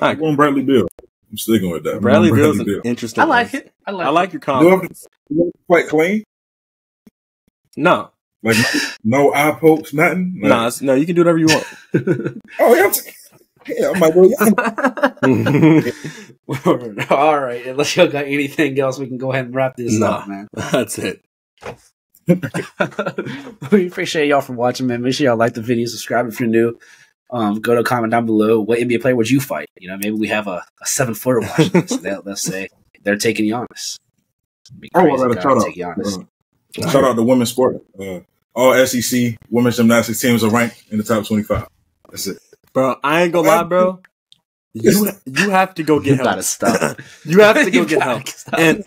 I'm going Bradley Beal. I'm sticking with that. Bradley Beal's interesting. I like it. I like your confidence. You quite clean. No. Like no eye pokes, nothing. Like, no, you can do whatever you want. I'm like, well, all right. Unless you got anything else, we can go ahead and wrap this up, man. That's it. We appreciate y'all for watching, man. Make sure y'all like the video, subscribe if you're new. Go to comment down below. What NBA player would you fight? You know, maybe we have a 7-footer watching this. Let's say they're taking Giannis. Shout out to women's sport. All SEC women's gymnastics teams are ranked in the top 25. That's it. Bro, I ain't gonna lie, bro. You have to go get help. Gotta stop. You have to go get help. And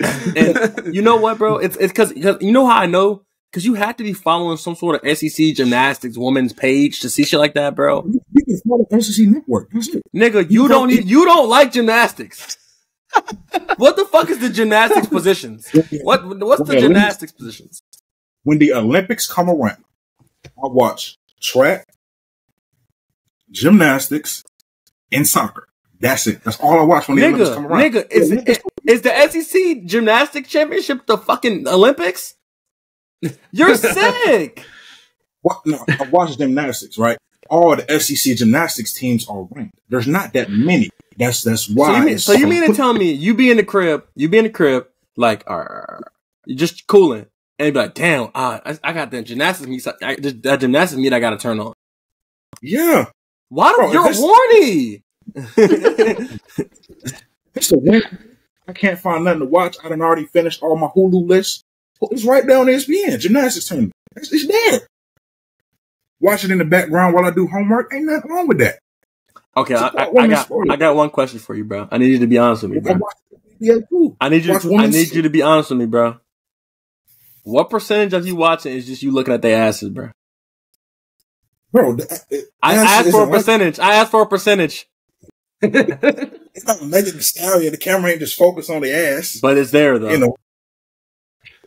you know what, bro? It's because you know how I know? Because you have to be following some sort of SEC gymnastics women's page to see shit like that, bro. You can follow SEC Network. That's it. Nigga, you don't like gymnastics. What the fuck is the gymnastics positions? What's the gymnastics positions? When the Olympics come around, I watch track, gymnastics, and soccer. That's it. That's all I watch when the Olympics come around. Nigga, is the SEC Gymnastic Championship the fucking Olympics? You're sick. No, I watch gymnastics, right? All the SEC gymnastics teams are ranked. There's not that many. That's why. So you mean to tell me you be in the crib, like, you're just cooling, and you be like, damn, I got that gymnastics meet. That gymnastics meet I got to turn on. Yeah. Why? You're horny. It's a win. I can't find nothing to watch. I done already finished all my Hulu lists. It's right down ESPN. Gymnastics tournament. It's there. Watch it in the background while I do homework. Ain't nothing wrong with that. Okay, I got one question for you, bro. I need you to be honest with me, bro. I need you to be honest with me, bro. What percentage of you watching is just you looking at their asses, bro? Bro, I asked for a percentage. It's not Megan Thee Stallion. The camera ain't just focused on the ass. But it's there, though. You know.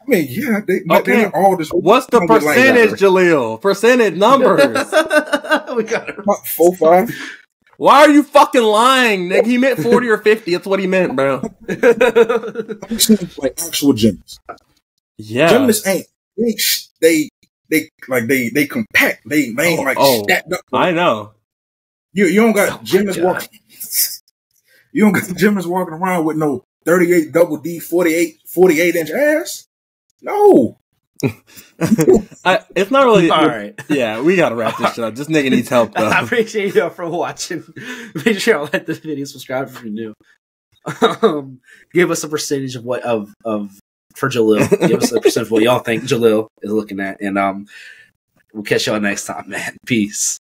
I mean, yeah. They're all just. What's the percentage, Jaleel? Percentage numbers. We got it. 4, 5. Why are you fucking lying, nigga? He meant 40 or 50. That's what he meant, bro. I'm saying like actual gymnasts. Yeah. Gymnasts ain't. They compact. They ain't stacked up. I know. You don't got gymnasts walking. You don't got gymnasts walking around with no 38 double D 48-inch ass. No. It's not really. All right. Yeah, we gotta wrap this shit up. This nigga needs help, though. I appreciate y'all for watching. Make sure y'all like this video, subscribe if you're new. Give us a percentage of what for Jaleel. Give us a percentage of what y'all think Jaleel is looking at, and we'll catch y'all next time, man. Peace.